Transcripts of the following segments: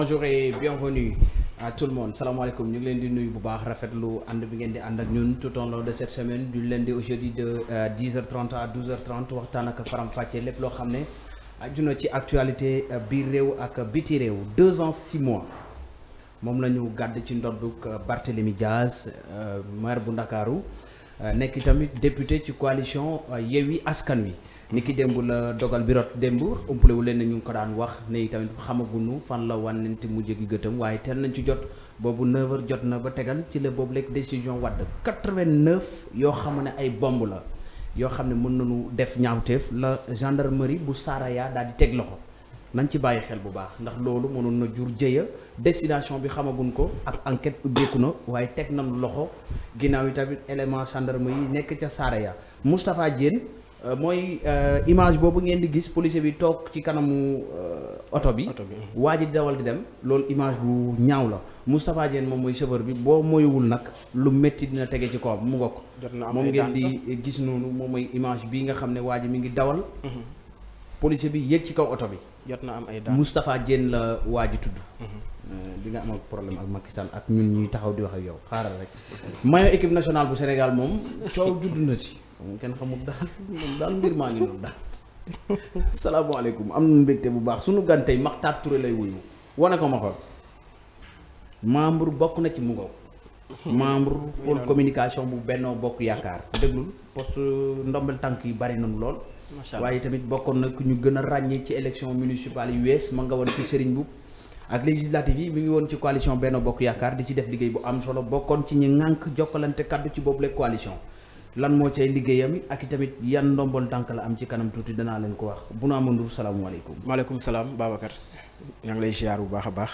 bonjour et bienvenue à tout le monde salaamaaleykum ñu ngi leen di nuyu bu baax rafetlu ànd bi ngeen di ànd ak ñun tout au long de cette semaine du lundi au jeudi de 10h30 à 12h30 waxtaan ak faram-fàccee lépp loo xam ne aju na ci actualité biir réew ak biti réew 2 ans 6 mois moom la ñu gàdd ci ndodduk Barthélémy Dias maire bu Ndakaaru nekk tamit député ci coalition Yewwi Askan Wi. ni ki démb la dogal bi rot démb umpale wu leen ne ñu ngi ko daan wax ne tamit xamaguñu fan la wànnenti mujj gi gëtëm waaye teel nañ ci jot boobu 9h jot na ba tegal ci la boobu léegi décision wadd 89 yoo xam ne ay bomb la yoo xam ne mën nañu def ñaawteef la gendarmerie bu Saraya daal di teg loxo nañ ci bàyyi xel bu baax ndax loolu mënoon na jur jëya destination bi xamaguñ ko ak enquête ubbeeku na waaye teg nañu loxo ginnaaw yi tamit élément gendarmerie yi nekk ca Saraya Moustapha Diène mooy image boobu ngeen di gis policier bi toog ci kanamu oto bi waa ji dawal di dem loolu image bu ñaaw la Moustapha Diène moom mooy chauffeur bi boo moyuwul nag lu métti dina tege ci kawam mu ngokk moom ngeen di gis noonu moom mooy image bii nga xam ne waa ji mi ngi dawal policier bi yéeg ci kaw oto bi jot na am ay daan Moustapha Diène la waa ji tudd di nga am ak problème ak Macky Sall ak ñun ñuy taxaw di wax ak yow xaaral rek maillot équipe nationale bu Sénégal moom coow judd na ci kenn xamul daal mbir maa ngi noonu daal salaamaaleykum am na mbégte bu baax sunu gan tey Makhtar Touré lay wuyu wane ko ma xool membre bokk na ci mu ngaw membre pour communication bu Benno Bokk Yaakaar déglul poste ndombel tànk yi bari nañu lool waaye tamit bokkoon na ku ñu gën a ràññee ci élection municipale yu wees ma nga woon ci Serigne Boub ak législative yi mi ngi woon ci coalition Benno Bokk Yaakaar di ci def liggéey bu am solo bokkoon ci ñi ŋànk jokkalante kaddu ci boobule coalition lan moo cay liggéeyam ak i tamit yan ndombol tànk la am ci kanam tuuti danaa leen ko wax bu nu amandur salaamualeykum. maaleykum salaam Babacar ñaa ngi lay ziar bu baax a baax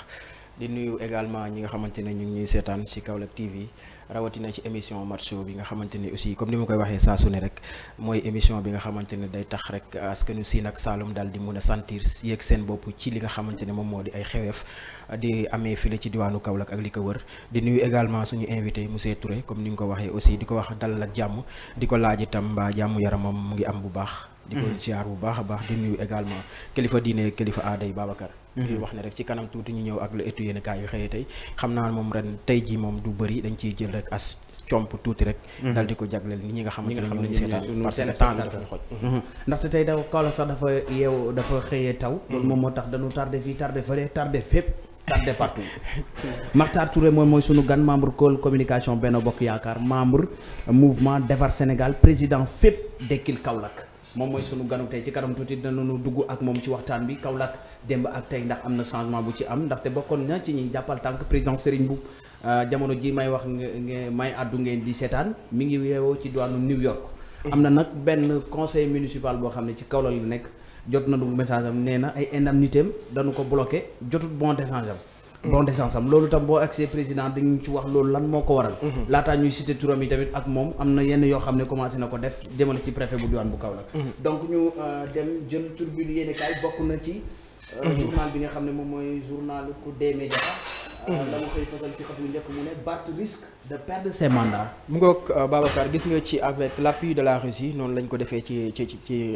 di nuyu également ñi nga xamante ne ñu ngi ñuy seetaan ci Kaolack TV rawatina ci émission match bi nga xamante ne aussi comme ni ma koy waxee saa su ne rek mooy émission bi nga xamante ne day tax rek askanu Siin ak Saalum daal di mun a sentir yéeg seen bopp ci li nga xamante ne moom moo di ay xeweef di amee file ci diwaanu Kaolack ak li ko wër di nuyu également suñu invité monsieur Touré comme ni nga ko waxee aussi di ko wax dalal ak jàmm di ko laaj itam mbaa jàmm yaramam mu ngi am bu baax. di ko ziar bu baax a baax di nuyu également kilifa diine kilifa aaday Babacar. di wax ne rek ci kanam tuuti ñu ñëw ak la étu yéen kaay yu xëyee tey xam naa moom ren tey jii moom du bëri dañ ciy jël rek as comp tuuti rek. dal di ko jagleel nit ñi nga xamante ne ñoo ñu seetaan parce que temps bi dafa ñu xoj. ndaxte tey daw Kaolack sax dafa yeew dafa xëyee taw. loolu moom moo tax dañu tardé fii tardé fële tardé fépp. tardé partout Makhtar Touré moom mooy sunu gan membre pôle communication Benno Bokk Yaakaar membre mouvement Defar Sénégal président fépp dekkil Kaolack. moom mooy sunu ganu tey ci kanam tuuti danañu dugg ak moom ci waxtaan bi Kaolack démb ak tey ndax am na changement bu ci am ndaxte bokkoon na ci ñi jàppal tànk président Serigne Boub jamono ji may wax nga may àddu ngeen di seetaan mi ngi yeewoo ci diwaanu New York. am na nag benn conseil municipal boo xam ne ci Kaolack la nekk jot na du message am nee na ay indemnité am dañu ko bloqué jotut bon d'échange am. bon d'essence am loolu tam boo accès président dañu ci wax loolu lan moo ko waral laataa ñuy cité turam yi tamit ak moom am na yenn yoo xam ne commencé na ko def jëmale ci préfet bu diwaan bu Kaolack donc ñu dem jël tur bi yéene kaay bokk na ci journal bi nga xam ne moom mooy journal ku des médias la ma koy fasal ci xët yu njëkk mu ne Barth risque de perdre ses mandats. mu ngoog Babacar gis nga ci avec l'appui de la Russie noonu lañ ko defee ci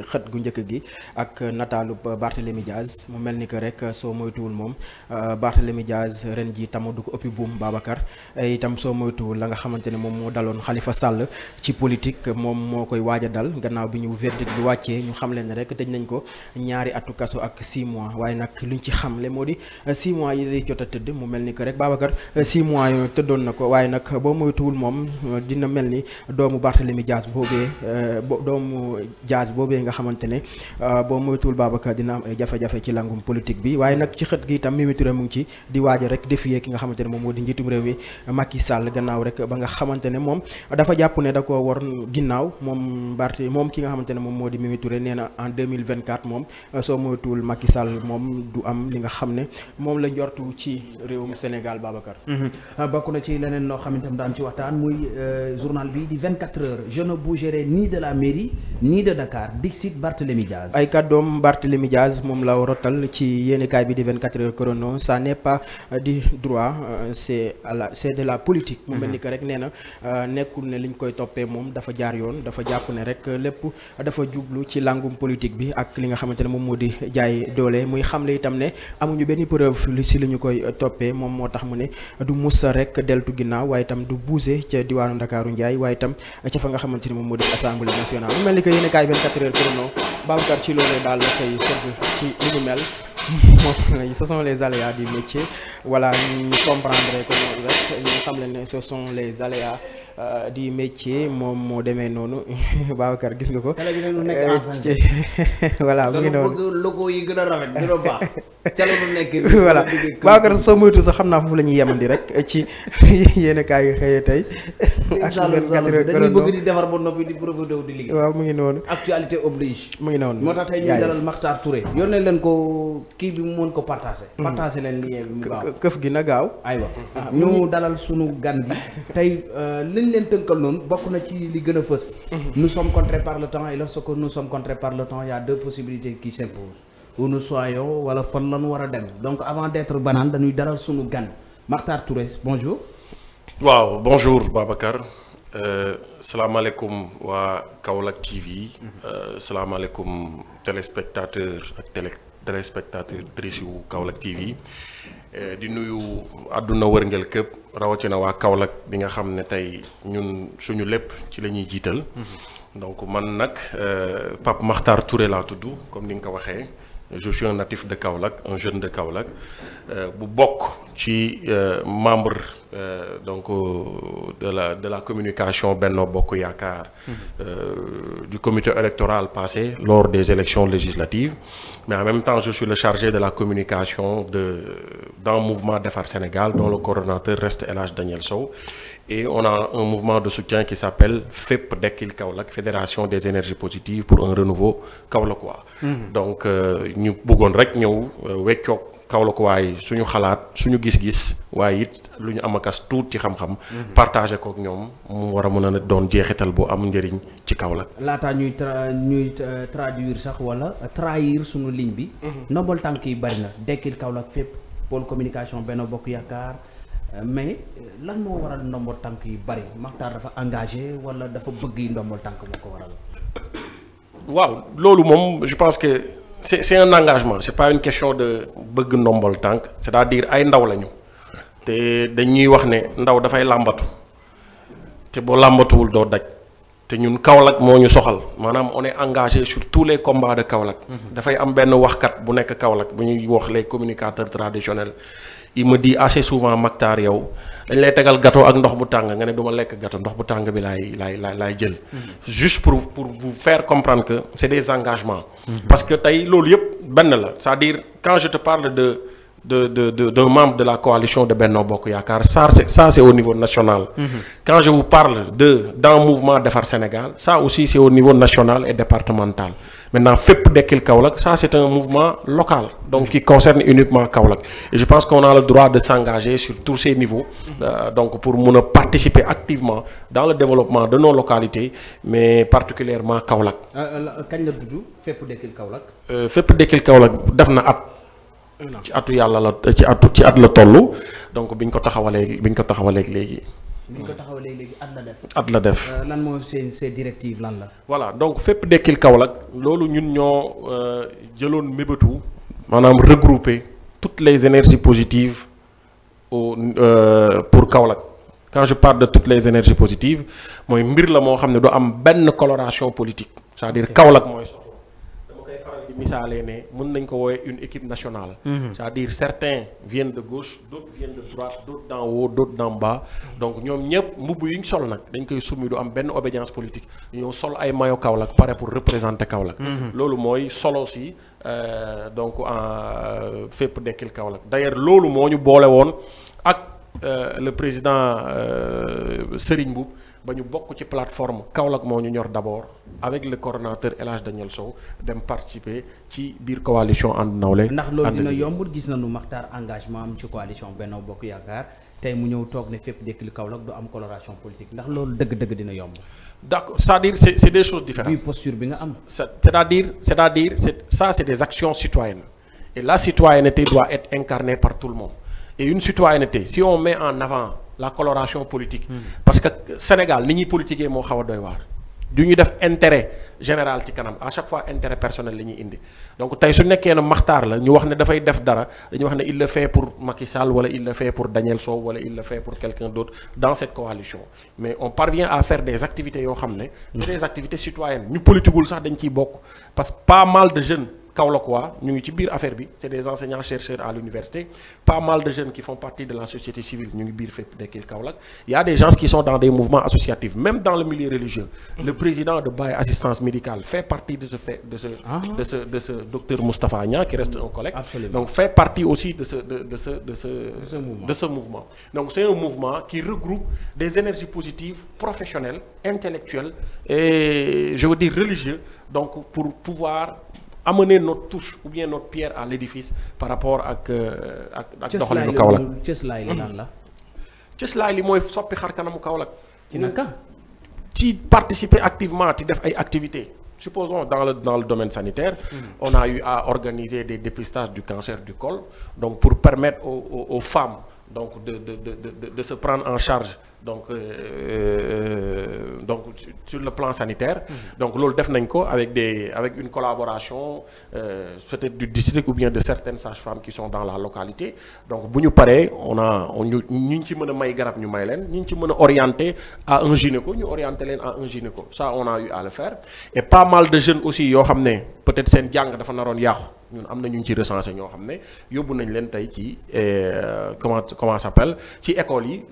xët gu njëkk gi ak nataalu Barthélémy Dias mu mel ni que rek soo moytuwul moom Barthélémy Dias ren ji tamu du ko ëppi buum Babacar itam soo moytuwul la nga xamante ne moom moo daloon Khalifa Sall ci politique moom moo koy waaj a dal gannaaw bi ñu verdict bi wàccee ñu xam leen ne rek tëj nañ ko 2 atu kaso ak 6 mois waaye nag luñ ci xamle moo di 6 mois yi lay jot a tëdd mu mel ni que rek Babacar 6 mois yooyu tëddoon na ko waaye nag boo moytuwul moom dina mel ni doomu Barthélémy Dias boobee nga xamante ne boo moytuwul Babacar dina am ay jafe-jafe ci langum politique bi waaye nag ci xët gi itam Mimi Touré mu ngi ci di waaj rek défier ki nga xamante ne moom moo di njiitum réew mi Macky Sall gannaaw rek ba nga xamante ne moom dafa jàpp ne da ko war ginnaaw moom ki nga xamante ne moom moo di Mimi Touré nee na en 2024 moom soo moytuwul Macky Sall moom du am li nga xam ne moom la njortu ci réewum Sénégal Babacar. bokk na ci leneen loo xam ne tam daan ci waxtaan muy journal bi di 24 heures je ne bougerai ni de la mairie ni de Dakar dixit Barthélémy Diaz. ay kàddoom Barthélémy Diaz moom la rotal ci yéenekaay bi di 24 heures chrono ça n'est pas du droit c'est de la politique. mu mel ni que rek nee na nekkul ne liñ koy toppee moom dafa jaar yoon dafa jàpp ne rek lépp dafa jublu ci langum politique bi ak li nga xamante ne moom moo di jaay doole muy xamle itam ne amuñu benn preuve li si li ñu koy toppee moom moo tax mu ne du musa rek deltu ginnaaw waaye itam du bouger ca diwaanu Ndakaaru Ndiaye waaye itam ca fa nga xamante ne moom moo di assemblée nationale mu mel ni que yéenekaay 24 heures chrono Babacar ci loolee daal la fay sëgg ci li ñu mel. Ce sont les aléas du métier voilà ñu comprendre que noonu rek ñu xam leen ne ce sont les aléas du métier moom moo demee noonu Babacar gis nga ko. voilà mu ngi noonu bëgg logo yi gën a rafet gën a baax ca la ñu nekk. voilà Babacar soo moytu sax xam naa foofu la ñuy yemandi rek ci yéenekaay yi xëyee tey. ak dañuy bëgg di defar ba noppi di profité di liggéey. waaw mu ngi noonu. actualité oblige. mu ngi noonu moo tax tey ñu dalal Makhtar Touré. yónnee leen ko kii bi mu mën ko partagé. partagé leen lien bi mu gaaw këf gi na gaaw. aywa ñu dalal sunu gan bi tey liñ leen tënkal noonu bokk na ci li gën a fës. nous sommes contraints par le temps et lorsque nous sommes contraints par le temps il y a deux possibilités qui s'imposent où nous soyons wala fan la ñu war a dem donc avant d'être banal dañuy dalal sunu gan Makhtar Touré bonjour. waaw bonjour Babacar. salaamaaleykum waa Kaolack TV. salaamaaleykum téléspectateur ak téléspectatrice yu Kaolack TV. di nuyu àdduna wërngël képp rawatina waa Kaolack bi nga xam ne tey ñun suñu lépp ci la ñuy jiital. donc man nag Pape Makhtar Touré laa tudd comme ni nga ko waxee. je suis un natif de Kaolack un jeune de Kaolack bu bokk ci membre donc de la communication Benno Bokk Yaakaar du comité électoral passé lors des élections législatives mais en même temps je suis le chargé de la communication d'un mouvement Defar Sénégal dont le coordonnateur reste El Hadj Daniel Sow et on a un mouvement de soutien qui s'appelle FEP Dekkil Kaolack Fédération des énergies positives pour un renouveau kaolackois. donc ñu bëggoon rek ñëw weccoog Kaolackois suñu xalaat suñu gis-gis waaye it lu ñu am akas tuut ci xam-xam. partagé kook ñoom mu war a mën a doon jeexital bu am njëriñ ci Kaolack. laataa ñuy traduire sax wala trahir suñu ligne bi. ndombol tànk yi bari na Dekkil Kaolack FEP pôle communication Benno Bokk Yaakaar. mais lan moo waral ndombol tànk yi bari Makhtar dafa engagé wala dafa bëgg yi ndombol tànk moo ko waral. waaw loolu moom je pense que c'est un engagement c'est pas une question de bëgg ndombol tànk c'est-à-dire ay ndaw lañu te dañuy wax ne ndaw dafay làmbatu te boo làmbatuwul doo daj te ñun Kaolack moo ñu soxal maanaam on est engagé sur tous les combats de Kaolack. dafay am benn waxkat bu nekk Kaolack bu ñuy wax les communicateurs traditionnels. il me dit assez souvent Makhtar yow dañ lay tegal gâteau ak ndox bu tàng nga ne du ma lekk gâteau ndox bu tàng bi laay jël. juste pour vous faire comprendre que c'est des engagements. parce que tey loolu yëpp benn la c'est-à-dire quand je te parle d'un membre de la coalition de Benno Bokk Yaakaar ça c'est au niveau national. Quand je vous parle d'un mouvement Defar Sénégal ça aussi c'est au niveau national et départemental. Maintenant FEP Dekkil Kaolack ça c'est un mouvement local donc qui concerne uniquement Kaolack et je pense qu'on a le droit de s'engager sur tous ces niveaux donc pour mun a participer activement dans le développement de nos localités mais particulièrement Kaolack. kañ la tudd FEP Dekkil Kaolack. FEP Dekkil Kaolack def na at. ci atu yàlla la ci at la toll donc biñ ko taxawalee léegi. biñ ko taxawalee léegi at la def. lan moo ces directives lan la. voilà donc FEP Dekkil Kaolack loolu ñun ñoo jëloon mébétu maanaam regrouper toutes les énergies positives pour Kaolack quand je parle de toutes les énergies positives mooy mbir la moo xam ne du am benn coloration politique c'est-à-dire Kaolack mooy soxla. misaalee ne mën nañ ko woowee une équipe nationale. c'est-à-dire certains viennent de gauche d'autres viennent de droite d'autres d'en haut d'autres d'en bas donc ñoom ñëpp mbubb yi ñu sol nag dañ koy summi du am benn obédience politique ñoo sol ay maillot Kaolack pare pour représenter Kaolack. loolu mooy solo si donc en FEP Dekkil Kaolack d'ailleurs loolu moo ñu boole woon ak le président Serigne Mboup ba ñu bokk ci plateforme Kaolack moo ñu ñor d'abord avec le coordonnateur El Hadj Daniel Sow dem participer ci biir coalition ànd nawle. ndax loolu dina yomb gis nañu Makhtar engagement am ci coalition Benno Bokk Yaakaar tey mu ñëw toog ne fépp dëkk li Kaolack du am coloration politique ndax loolu dëgg-dëgg dina yomb. d'accord c'est-à-dire c'est des choses différentes. oui posture bi nga am. c'est-à-dire c'est des actions citoyennes et la citoyenneté doit être incarnée par tout le monde et une citoyenneté si on met en avant la coloration politique. parce que Sénégal ni ñuy politiquer moo xaw a doy waar. du ñu def intérêt général ci kanam à chaque fois intérêt personnel la ñuy indi donc tey su nekkee ne Makhtar la ñu wax ne dafay def dara dañuy wax ne il le fait pour Macky Sall wala il le fait pour Daniel Sow wala il le fait pour quelqu'un d'autre dans cette coalition mais on parvient à faire des activités yoo xam ne c'est des activités citoyennes ñu politiqueul sax dañ ciy bokk parce que pas mal de jeunes Kaolackois ñu ngi ci biir affaire bi c'est des enseignants chercheurs à l'université pas mal de jeunes qui font partie de la société civile ñu ngi biir fépp dekkil Kaolack il y a des gens qui sont dans des mouvements associatifs même dans le milieu religieux le président de Baye Assistance Médicale fait partie de ce docteur Moustapha Niang qui reste un collègue. Absolument. Donc fait partie aussi de ce mouvement donc c'est un mouvement qui regroupe des énergies positives professionnelles intellectuelles et je veux dire religieux donc pour pouvoir amener notre touche ou bien notre pierre à l'édifice par rapport ak doxalinu Kaolack. cëslaay li daan la. cëslaay li mooy soppi xar kanamu Kaolack. ci naka. ci participer activement ci def ay activités. Supposons dans le domaine sanitaire, on a eu à organiser des dépistages du cancer du col donc pour permettre aux femmes donc de se prendre en charge donc sur le plan sanitaire. Donc loolu def nañ ko avec une collaboration peut-être du district ou bien de certaines sages-femmes qui sont dans la localité donc bu ñu paree ñu ci mën a may garab ñu may leen ñu ci mën a orienter à un gynéco ñu orienter leen à un gynéco ça on a eu à le faire et pas mal de jeunes aussi yoo xam ne peut-être seen jàng dafa naroon yàqu ñun am na ñu ci recensé ñoo xam ne yóbbu nañ leen tey ci comment ça s'appelle ci école yi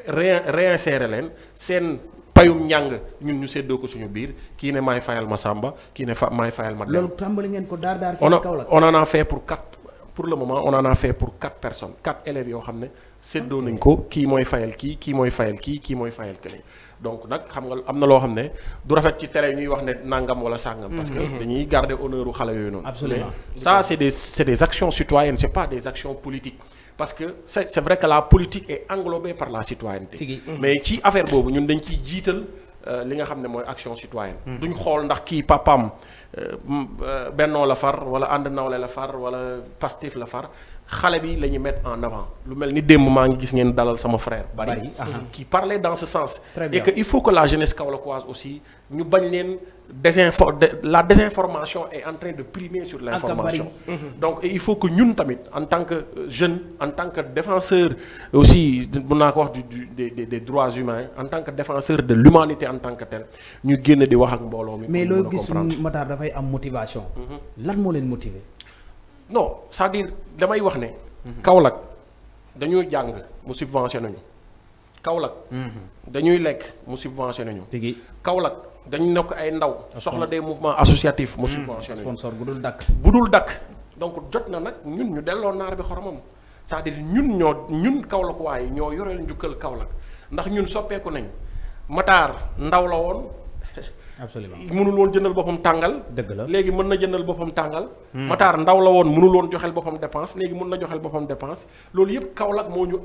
réinsérer leen seen payum njàng ñun ñu séddoo ko suñu biir kii ne maay fayal ma Samba kii ne maay fayal ma. loolu tàmbali ngeen ko daar fii Kaolack. on en a fait pour le moment on en a fait pour 4 personnes 4 élèves yoo xam ne séddoo nañ ko kii mooy fayal kii mooy fayal kii mooy fayal kële donc nag xam nga am na loo xam ne du rafet ci télé ñuy wax ne nangam wala sàngam. parce que dañuy garder honneur u xale yooyu noonu. Absolument. Ça c'est des actions citoyennes c'est pas des actions politiques. Parce que c'est vrai que la politique est englobée par la citoyenneté. Mais ci affaire boobu ñun dañ ciy jiital li nga xam ne mooy action citoyenne. duñ xool ndax kii papam Benno la far wala ànd nawle la far wala Pastef la far xale bi la ñuy mettre en avant lu mel ni démb maa ngi gis ngeen dalal sama frère Bari qui parlait dans ce sens. Et que il faut que la jeunesse kaolackoise aussi ñu bañ leen la désinformation est en train de primer sur l'information. Donc il faut que ñun tamit en tant que jeune en tant que défenseur aussi mën naa ko wax des droits humains en tant que défenseur de l'humanité en tant que tel ñu génn di wax ak mbooloo mi. mais loo gis Matar dafay am motivation. lan moo leen motiver. non c'est-à-dire damay wax ne. Kaolack dañuy jàng mu subventionné ñu. Kaolack. dañuy lekk mu subventionné ñu. Kaolack dañu nekk ay ndaw. soxla des mouvements associatifs mu subventionné ñu. sponsor bu dul dakk donc jot na nag ñun ñu delloo naar bi xoromam c'est-à-dire ñun Kaolack waaye ñoo yoreel njukkal Kaolack ndax ñun soppeeku nañ Matar ndaw la woon. absolument mënul woon jëndal boppam tàngal. dëgg la léegi mën na jëndal boppam tàngal. Matar ndaw la woon mënul woon joxel boppam dépense léegi mën na joxel boppam dépense loolu yëpp Kaolack moo ñu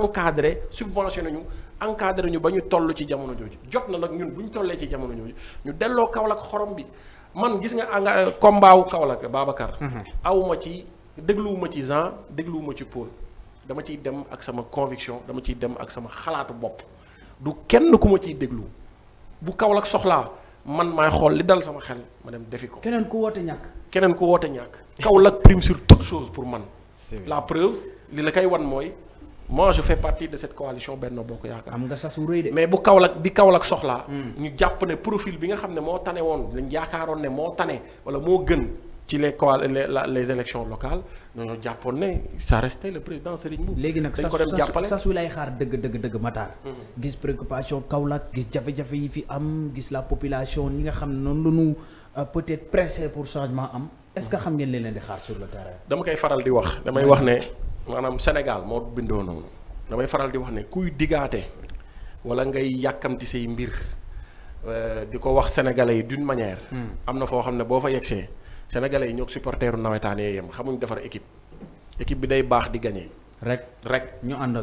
encadré subventionné ñu encadré ñu ba ñu toll ci jamono jooju jot na nag ñun bu ñu tollee ci jamono jooju ñu delloo Kaolack xorom bi man gis nga combat wu Kaolack Babacar. awuma ci dégluwuma ci Jean dégluwuma ci Paul dama ciy dem ak sama conviction dama ciy dem ak sama xalaatu bopp du kenn ku ma ciy déglu bu Kaolack soxlaa. man maay xool li dal sama xel ma dem defi ko. keneen ku woote ñàkk. Kaolack prime sur toute chose pour man. la preuve li la koy wan mooy moi je fais partie de cette coalition Benno Bokk Yaakaar. am nga sas wu rëy de. mais bu Kaolack soxlaa. ñu jàpp ne profil bi nga xam ne moo tane woon lañ yaakaaroon ne moo tane wala moo gën ci les élections locales ñoo jàppoon ne ça restait le président Serigne Mboup. léegi nag sas wi lay xaar dëgg Matar. gis préoccupation Kaolack gis jafe-jafe yi fi am gis la population ñi nga xam ne noonu la ñu peut-être pressé pour changement am est-ce que xam ngeen li leen di xaar sur le terrain. dama koy faral di wax damay wax ne maanaam Sénégal moo bindoo noonu damay faral di wax ne kuy digaate wala ngay yàkkamti say mbir di ko wax sénégalais yi d'une manière. am na foo xam ne boo fa yegsee sénégalais yi ñoo supporteru nawetaan yee yem xamuñ defar équipe bi day baax di gagné. rek ñu ànd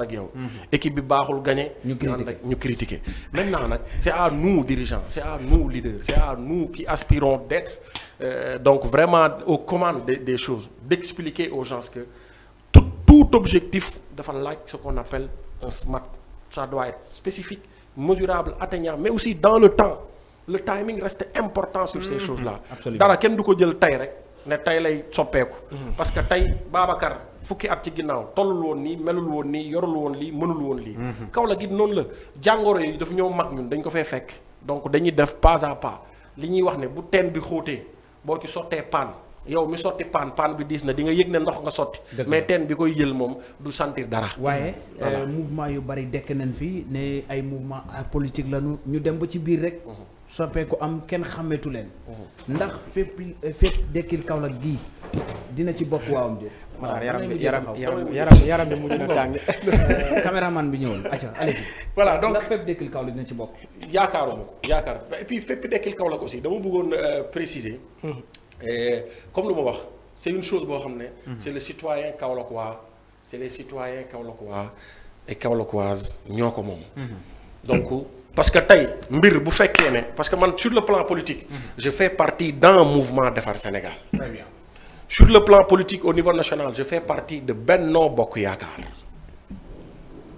ak yow. équipe bi baaxul gagné. ñu critiquer maintenant nag c'est à nous dirigeants c'est à nous leaders c'est à nous qui aspirons d'être donc vraiment aux commandes des choses d'expliquer aux gens que tout objectif dafa laaj ce qu'on appelle un SMART. Ça doit être spécifique, mesurable, atteignable, mais aussi dans le temps. Le timing reste important sur ces choses-là. Dara kenn du ko jël tey rek ne tey lay soppeeku. parce que tey Babacar fukki at ci ginnaaw tollul woon nii melul woon nii yorul woon lii mënul woon lii. Kaolack gi noonu la jàngoro yi dafa ñëw mag ñun dañ ko fay fekk donc dañuy def pas à pas li ñuy wax ne bu teen bi xóotee boo ci sottee paan. yow mi sotti paan bi diis na di nga yëg ne ndox nga sotti. mais teen bi koy jël moom du sentir dara. waaye mouvement yu bari dekk nañ fi ne ay mouvement politique lañu ñu dem ba ci biir rek. soppeeku am kenn xàmmeetu leen. ndax fépp dekkil Kaolack gii dina ci bokk waawam de. yaram bi mujj na tàng. caméraman bi ñëwoon acca allez. voilà donc ndax fépp dekkil Kaolack dina ci bokk. yaakaaruma ko et puis fépp dekkil Kaolack aussi dama bëggoon préciser. Et comme lu ma wax c'est une chose boo xam ne. c'est le citoyen kaolackois c'est les citoyens kaolackois et kaolackoises ñoo ko moom. donc parce que tey mbir bu fekkee ne parce que man sur le plan politique. je fais partie d'un mouvement Defar Sénégal. Très bien. Sur le plan politique au niveau national je fais partie de Benno Bokk Yaakaar.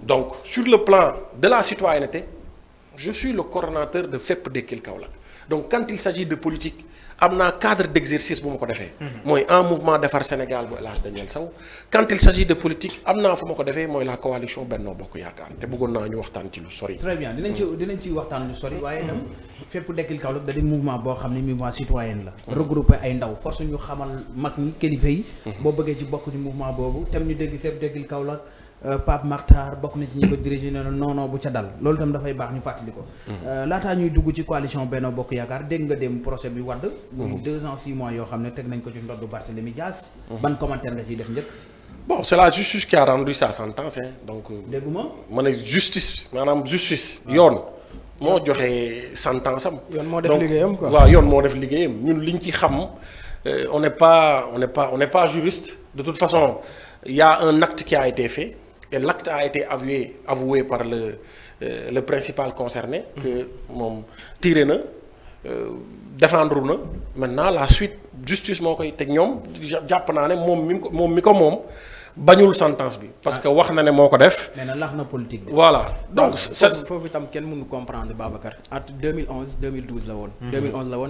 donc sur le plan de la citoyenneté je suis le coordonnateur de Fépp Dekkil Kaolack donc quand il s'agit de politique. am naa cadre d'exercice bu ma ko defee. mooy un mouvement Defar Sénégal bu El Hadj Daniel Sow quand il s'agit de politique am naa fu ma ko defee mooy la coalition Benno Bokk Yaakaar te bëggoon naa ñu waxtaan ci lu sori. très bien dinañ ci waxtaan lu sori waaye itam Fépp Dekkil Kaolack da di mouvement boo xam ne mouvement citoyen la. regroupé ay ndaw force ñu xamal mag ñi kilifa yi. boo bëggee ci bokk ci mouvement boobu tam ñu dégg Fépp Dekkil Kaolack. Pape Makhtar bokk na ci ñi ko dirigé ne non bu ca dal loolu itam dafay baax ñu fàttali ko. laataa ñuy dugg ci coalition Benno Bokk Yaakaar dégg nga dem procès bi Wade. 2 ans 6 mois yoo xam ne teg nañ ko ci ndoddu Barthélémy Dias. ban commentaire nga ciy def njëkk. bon c'est la justice qui a rendu sa sentence donc. dégguma ma ne justice maanaam justice. yoon moo joxe sentence am. yoon moo def liggéeyam quoi. waaw yoon moo def liggéeyam ñun liñ ci xam on n'est pas juriste de toute façon il y a un acte qui a été fait. Et l'acte a été avoué par le principal concerné. que moom tiré na défendre na maintenant la suite justice moo koy teg ñoom jàpp naa ne moom mi ko moom bañul sentence bi. parce que wax na ne moo ko def. nee na lax na politique bi. voilà donc foofu itam kenn mënu comprendre Babacar. entre 2011 2012 la woon.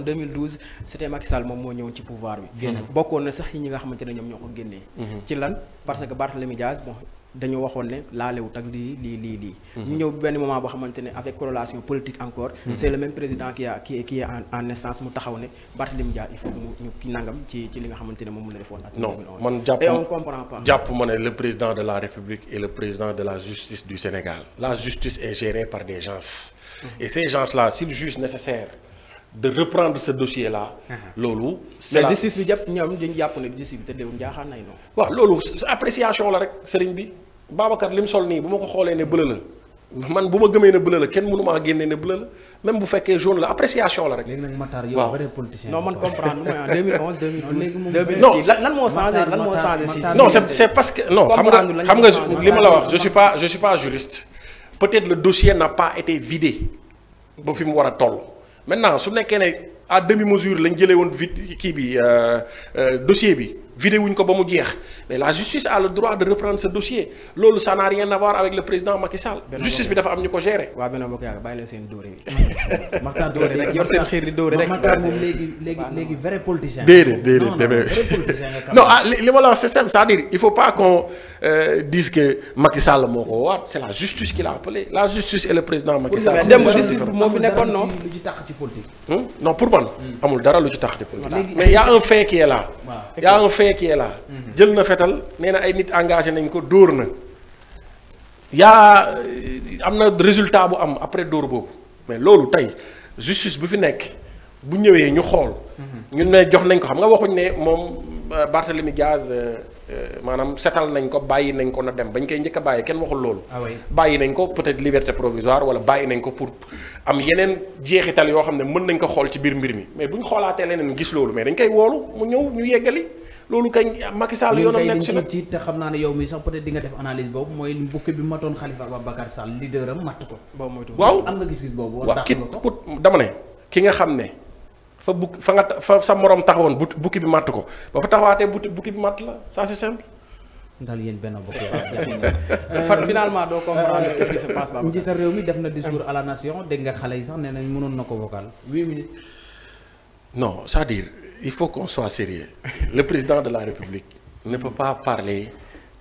2012 c'était Macky Sall moom moo ñëwoon ci pouvoir bi. bokkoon na sax yi ñi nga xamante ne ñoom ñoo ko génnee. ci lan parce que Barthélémy Dias bon. dañu waxoon ne laalewut ak lii. ñu ñëw benn moment boo xamante ne avec corrélation politique encore. c'est le même président qui est en instance mu taxaw ne Barthélémy Dias il faut ñu ki nangam ci li nga xamante ne moom la defoon. non man et on comprend pas. jàpp ma ne le président de la République est le président de la justice du Sénégal. La justice est gérée par des gens. Et ces gens-là s'ils jugent nécessaire de reprendre ce dossier-là. loolu. c'est la justice bi jàpp ñoom dañu jàpp ne justice bi te déwul njaaxaan nay noonu. waaw loolu appréciation la rek sëriñ bi. Babacar lim sol nii bu ma ko xoolee ne bleu la man bu ma gëmee ne bleu la kenn mënu maa génnee ne bleu la même bu fekkee jaune la appréciation la rek. léegi nag Matar yow vrai politicien. non man comprendre mooy en 2011 2012. non lan moo changé si. non c'est parce que non xam nga li ma la wax je suis pas juriste peut-être le dossier n'a pas été vidé ba fi mu war a toll maintenant su nekkee ne à demi-mesure lañ jëlee woon kii bi dossier bi. vidé wuñ ko ba mu jeex mais la justice a le droit de reprendre ce dossier loolu ça n'a rien à voir avec le président Macky Sall. justice bi dafa am ñu ko gérer. waaw Benno Bokk Yaakaar bàyyi leen seen dóore bi. Makhtar dóore rek yor seen xiir di dóore rek. Makhtar moom léegi vrai politicien. déedéet non li ma la wax c'est simple c'est-à-dire il faut pas qu'on dise que Macky Sall moo ko waat c'est la justice qui l'a appelé la justice et le président Macky Sall. mais démb justice bi moo fi nekkoon non. lu ci tax ci politique. non pour man. amul dara lu ci tax ci politique. mais il y a un fait qui est là. il y a un fait qui est là. jël na fetal nee na ay nit engagé nañ ko dóor na am na résultat bu am après dóor boobu mais loolu tey justice bu fi nekk bu ñëwee ñu xool. ñun ne jox nañ ko xam nga waxuñ ne moom Barthélémy Dias maanaam setal nañ ko bàyyi nañ ko na dem bañ koy njëkk a bàyyi kenn waxul loolu. bàyyi nañ ko peut-être liberté provisoire wala bàyyi nañ ko pour am yeneen jeexital yoo xam ne mën nañ ko xool ci biir mbir mi mais bu ñu xoolaatee leneen gis loolu mais dañ koy woolu mu ñëw ñu yeggali loolu kañ Macky Sall yoonam nekk si nag te xam naa ne yow mi sax peut-être di nga def analyse boobu mooy bukki bi matoon Khalifa Ababacar Sall leader am matt ko. waaw am nga gis-gis boobu. waaw ki dama ne ki nga xam ne fa bukki fa sa morom taxawoon bukki bi matt ko ba fa taxawaatee bukki bi matt la ça c'est simple. ndax yéen benn bokk finalement doo comprendre qu'est-ce qui se passe. njiital réew mi def na discours à la nation dégg nga xale yi sax nee nañ mënoon na ko vocal 8 minutes. non c'est-à-dire il faut qu'on soit sérieux le président de la République ne peut pas parler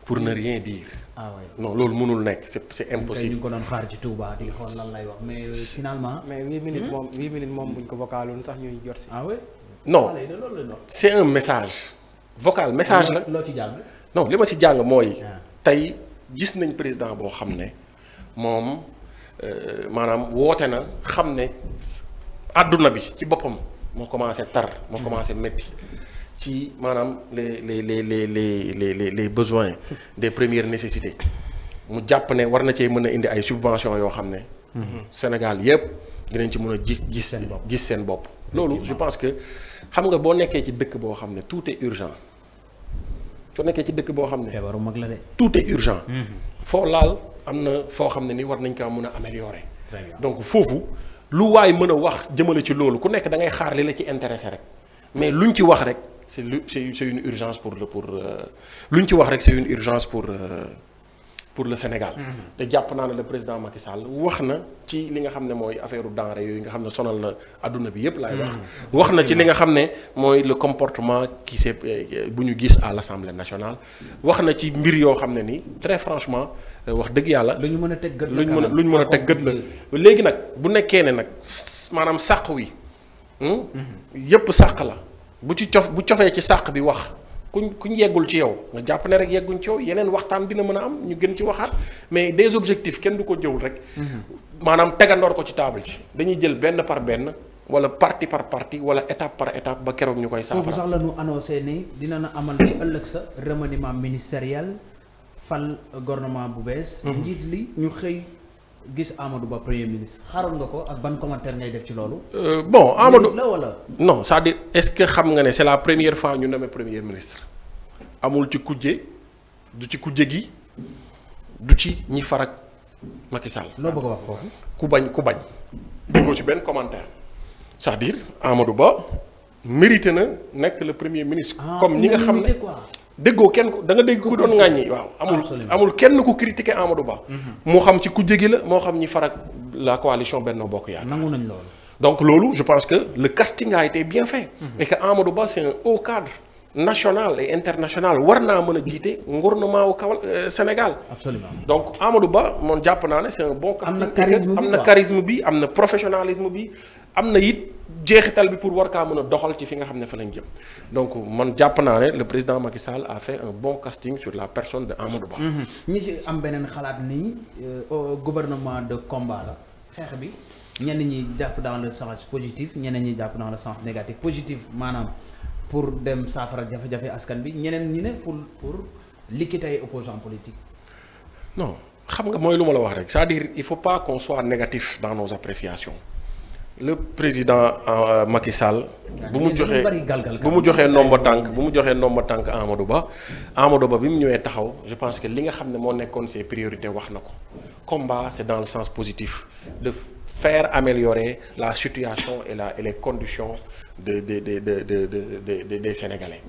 pour ne rien dire. ah oui non loolu mënul nekk c'est impossible. ñu ko doon xaar ci Touba di xool lan lay wax mais finalement. mais 8 minutes moom buñ ko vocaloon sax ñuy jot si. ah oui. non c'est un message. vocal message la loo ci jàng. non li ma si jàng mooy. tey gis nañ président boo xam ne moom maanaam woote na xam ne àdduna bi ci boppam moo commencé tar moo commencé métti ci maanaam les besoins des premières nécessités mu jàpp ne war na cee mën a indi ay subventions yoo xam ne. Sénégal yépp dinañ ci mën a gis seen bopp. loolu je pense que xam nga boo nekkee ci dëkk boo xam ne tout est urgent. soo nekkee ci dëkk boo xam ne feebaru mag la de. tout est urgent. foo laal am na foo xam ne ni war nañ kaa mën a améliorer. donc foofu lu waay mën a wax jëmale ci loolu ku nekk da ngay xaar li la ci intéressé rek mais luñ ci wax rek c'est une urgence pour luñ ci wax rek c'est une urgence pour le Sénégal. te jàpp naa ne le président Macky Sall wax na ci li nga xam ne mooy affaire denrée yooyu nga xam ne sonal na adduna bi yépp laay wax. wax na ci li nga xam ne mooy le comportement qui c'est bu ñu gis à l'Assemblée nationale. wax na ci mbir yoo xam ne ni très franchement wax dëgg yàlla. lu ñu mën a teg gët la lu ñu mën a teg gët la léegi nag bu nekkee ne nag maanaam sàq wi. yépp sàq la bu cofee ci sàq bi wax. kuñ yeggul ci yow nga jàpp ne rek yegguñ ci yow yeneen waxtaan dina mën a am ñu gën ci waxaat mais des objectifs kenn du ko jëwul rek. maanaam tegandoor ko ci table ci dañuy jël benn par benn wala partie par partie wala étape par étape ba keroog ñu koy saafara. foofu sax la ñu annoncé ni dina na amal ci ëllëg sa remaniement ministériel fal gouvernement bu bees. njiit li ñu xëy gis Amadou Ba premier ministre xaaroon nga ko ak ban commentaire ngay def ci loolu. bon Amadou la wala. non c'est-à-dire est-ce que xam nga ne c'est la première fois ñu nommé premier ministre amul ci kujje du ci kujje gi du ci ñi farak Macky Sall. loo bëgg a wax foofu. ku bañ déggoo ci benn commentaire c'est-à-dire Amadou Ba mérité na nekk le premier ministre. comme ñi nga xam ne déggoo kenn ko da nga dégg ku doon ŋàññi waaw amul kenn ku critiquer Amadou Ba. moo xam ci kujje gi la moo xam ñi farak la coalition Benno Bokk Yaakaar. nangu nañ loolu. donc loolu je pense que le casting a été bien fait. et que Amadou Ba c'est un haut cadre national et international war naa mën a jiite gouvernement wu Sénégal. absolument donc Amadou Ba moom jàpp naa ne c'est un bon casting. am na charisme bi am na professionnalisme bi am na it jeexital bi pour war kaa mën a doxal ci fi nga xam ne fa lañ jëm donc man jàpp naa ne le président Macky Sall a fait un bon casting sur la personne de Amadou Ba. ñi ci am beneen xalaat ni gouvernement de combat la xeex bi ñenn ñi jàpp dans le sens positif ñeneen ñi jàpp dans le sens négatif positif maanaam pour dem saafara jafe-jafe askan bi ñeneen ñi ne pour liquider ay opposants politiques. non xam nga mooy lu ma la wax rek c'est-à-dire il faut pas qu'on soit négatif dans nos appréciations. le président Macky Sall. bu mu joxee ndomba tànk Amadou Ba bi mu ñëwee taxaw je pense que li nga xam ne moo nekkoon ses priorités wax na ko combat c'est dans le sens positif de faire améliorer la situation et les conditions des Sénégalais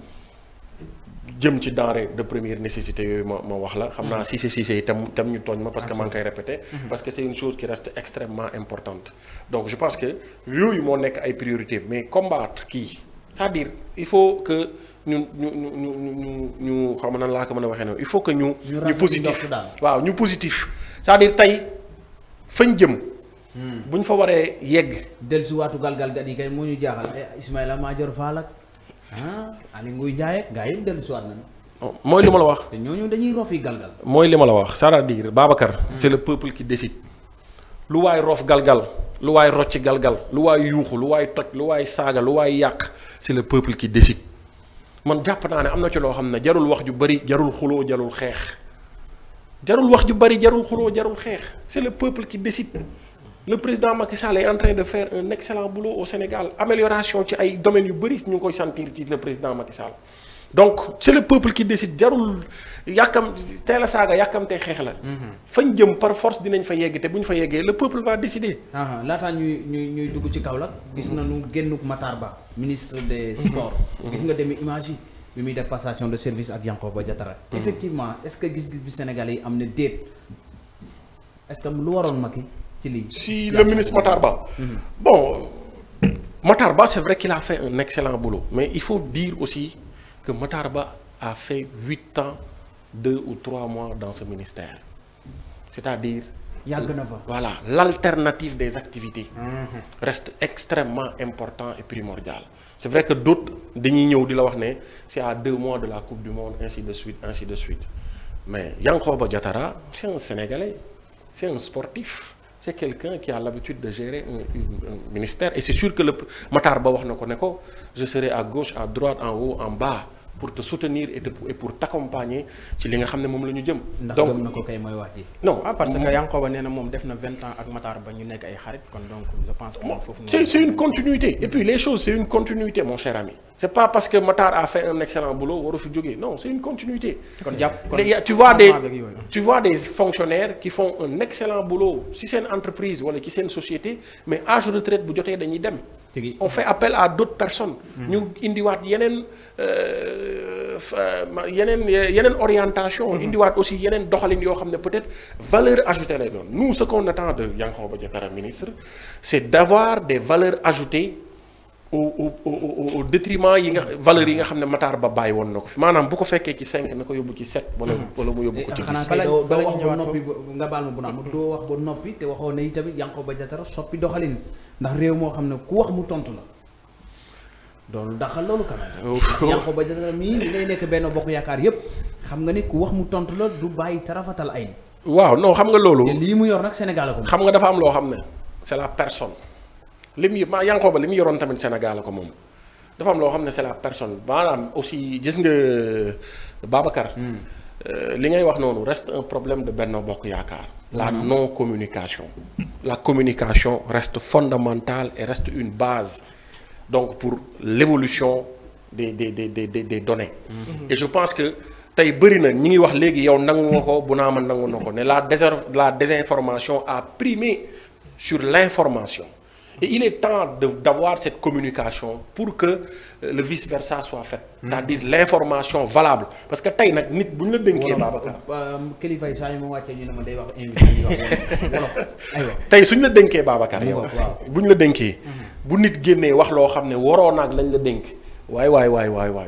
jëm ci denrée de première nécessité yooyu ma wax la xam naa Cissé itam ñu tooñ ma parce que maa ngi koy répéter parce que c'est une chose qui reste extrêmement importante donc je pense que yooyu moo nekk ay priorité mais combattre kii c'est-à-dire il faut que ñu xam nan laa ko mën a waxee noonu il faut que ñu positif waaw ñu positif c'est-à-dire tey fañ jëm bu ñu fa waree yegg dellusiwaatu galgal gat yi kay moo ñu jaaxal Ismaïla Madior Fall ak Aly Ngouille Ndiaye gaa yi dellusiwaat nañu. mooy li ma la wax. te ñooñu dañuy rofi galgal. mooy li ma la wax c'est-à-dire Babacar. c'est le peuple qui décide. lu waay rof galgal lu waay rocc galgal lu waay yuuxu lu waay toj lu waay saaga lu waay yàq c'est le peuple qui décide man jàpp naa ne am na ci loo xam ne jarul wax ju bëri jarul xuloo jarul xeex jarul wax ju bëri jarul xuloo jarul xeex c'est le peuple qui décide. Le président Macky Sall est en train de faire un excellent boulot au Sénégal amélioration ci ay domaines yu bëri ñu ngi koy sentir ci le président Macky Sall donc c'est le peuple qui décide jarul yàkkam teel a saaga yàkkamtee xeex la. fañ jëm par force dinañ fa yegg te bu ñu fa yeggee le peuple va décider. laataa ñuy dugg ci Kaolack gis nañu génnuk Matar Ba ministre des sports. gis nga demi image yi bi muy def passation de service ak Yankhoba Diattara. effectivement est-ce que gis-gis bi Sénégalais yi am na déet est-ce que lu waroon Macky. Si le ministre Matar Ba. Bon, Matar Ba, c'est vrai qu'il a fait un excellent boulot. Mais il faut dire aussi que Matar Ba a fait 8 ans, 2 ou 3 mois dans ce ministère. C'est-à-dire, voilà, l'alternative des activités reste extrêmement important et primordial. C'est vrai que d'autres, c'est à 2 mois de la Coupe du Monde, ainsi de suite, ainsi de suite. Mais Yankhoba Diattara, c'est un Sénégalais, c'est un sportif. C'est quelqu'un qui a l'habitude de gérer un ministère et c'est sûr que le Matar Ba wax na ko je serai à gauche à droite en haut en bas pour te soutenir et pour t'accompagner ci li nga xam ne moom la ñu jëm. donc na ko kay mooy wax ji. non parce que Yankhoba nee na moom def na 20 ans ak Matar Ba ñu nekk ay xarit kon donc je pense que foofu. c'est une continuité et puis les choses c'est une continuité mon cher ami. C'est pas parce que Matar a fait un excellent boulot waru fi jógee non c'est une continuité. Tu vois des fonctionnaires qui font un excellent boulot si seen entreprise wala ci seen société mais âge de retraite bu jotee dañuy dem. On fait appel à d'autres personnes. ñu indiwaat yeneen orientation. indiwaat aussi yeneen doxalin yoo xam ne peut-être valeur ajoutée lay doon. Nous ce qu'on attend de Yankhoba Diattara ministre c'est d'avoir des valeurs ajoutées. Au détriment yi nga valeurs yi nga xam ne Matar Ba bàyyi woon na ko fi maanaam bu ko fekkee ci 5 na ko yóbbu ci 7. wala mu yóbbu ko ci 10. xanaa doo wax ba noppi nga baal ma bu naan doo wax ba noppi te waxoon na tamit Yankhoba Diattara soppi doxalin ndax réew moo xam ne ku wax mu tontu la doolu daxal loolu quand même. Yankhoba Diattara mii li ngay nekk Benno Bokk Yaakaar yépp xam nga ni ku wax mu tontu la du bàyyi tarafatal ay. waaw non xam nga loolu. lii mu yor nag Sénégal ko. xam nga dafa am loo xam ne c'est la personne. Yankhoba li mu yoroon tamit Sénégal ko moom dafa am loo xam ne c'est la personne maanaam aussi gis nga Babacar. li ngay wax noonu reste un problème de Benno Bokk Yaakaar. La non communication. La communication reste fondamentale et reste une base donc pour l'évolution des données. Et je pense que tey bëri na ñi ngi wax léegi yow nangu nga ko bu naa ma nangu na ko ne la désinformation a primé sur l'information. Et il est temps d'avoir cette communication pour que le vice-versa soit fait. C'est-à-dire l'information valable. Parce que tey nag nit bu ñu la dénkee Babacar. kilifa yi saa yu ma wàccee ñu ne ma day wax invité wolof aywa. tey suñu la dénkee Babacar yow. bu ñu la dénkee. bu nit génnee wax loo xam ne waroo naag lañ la dénk. waay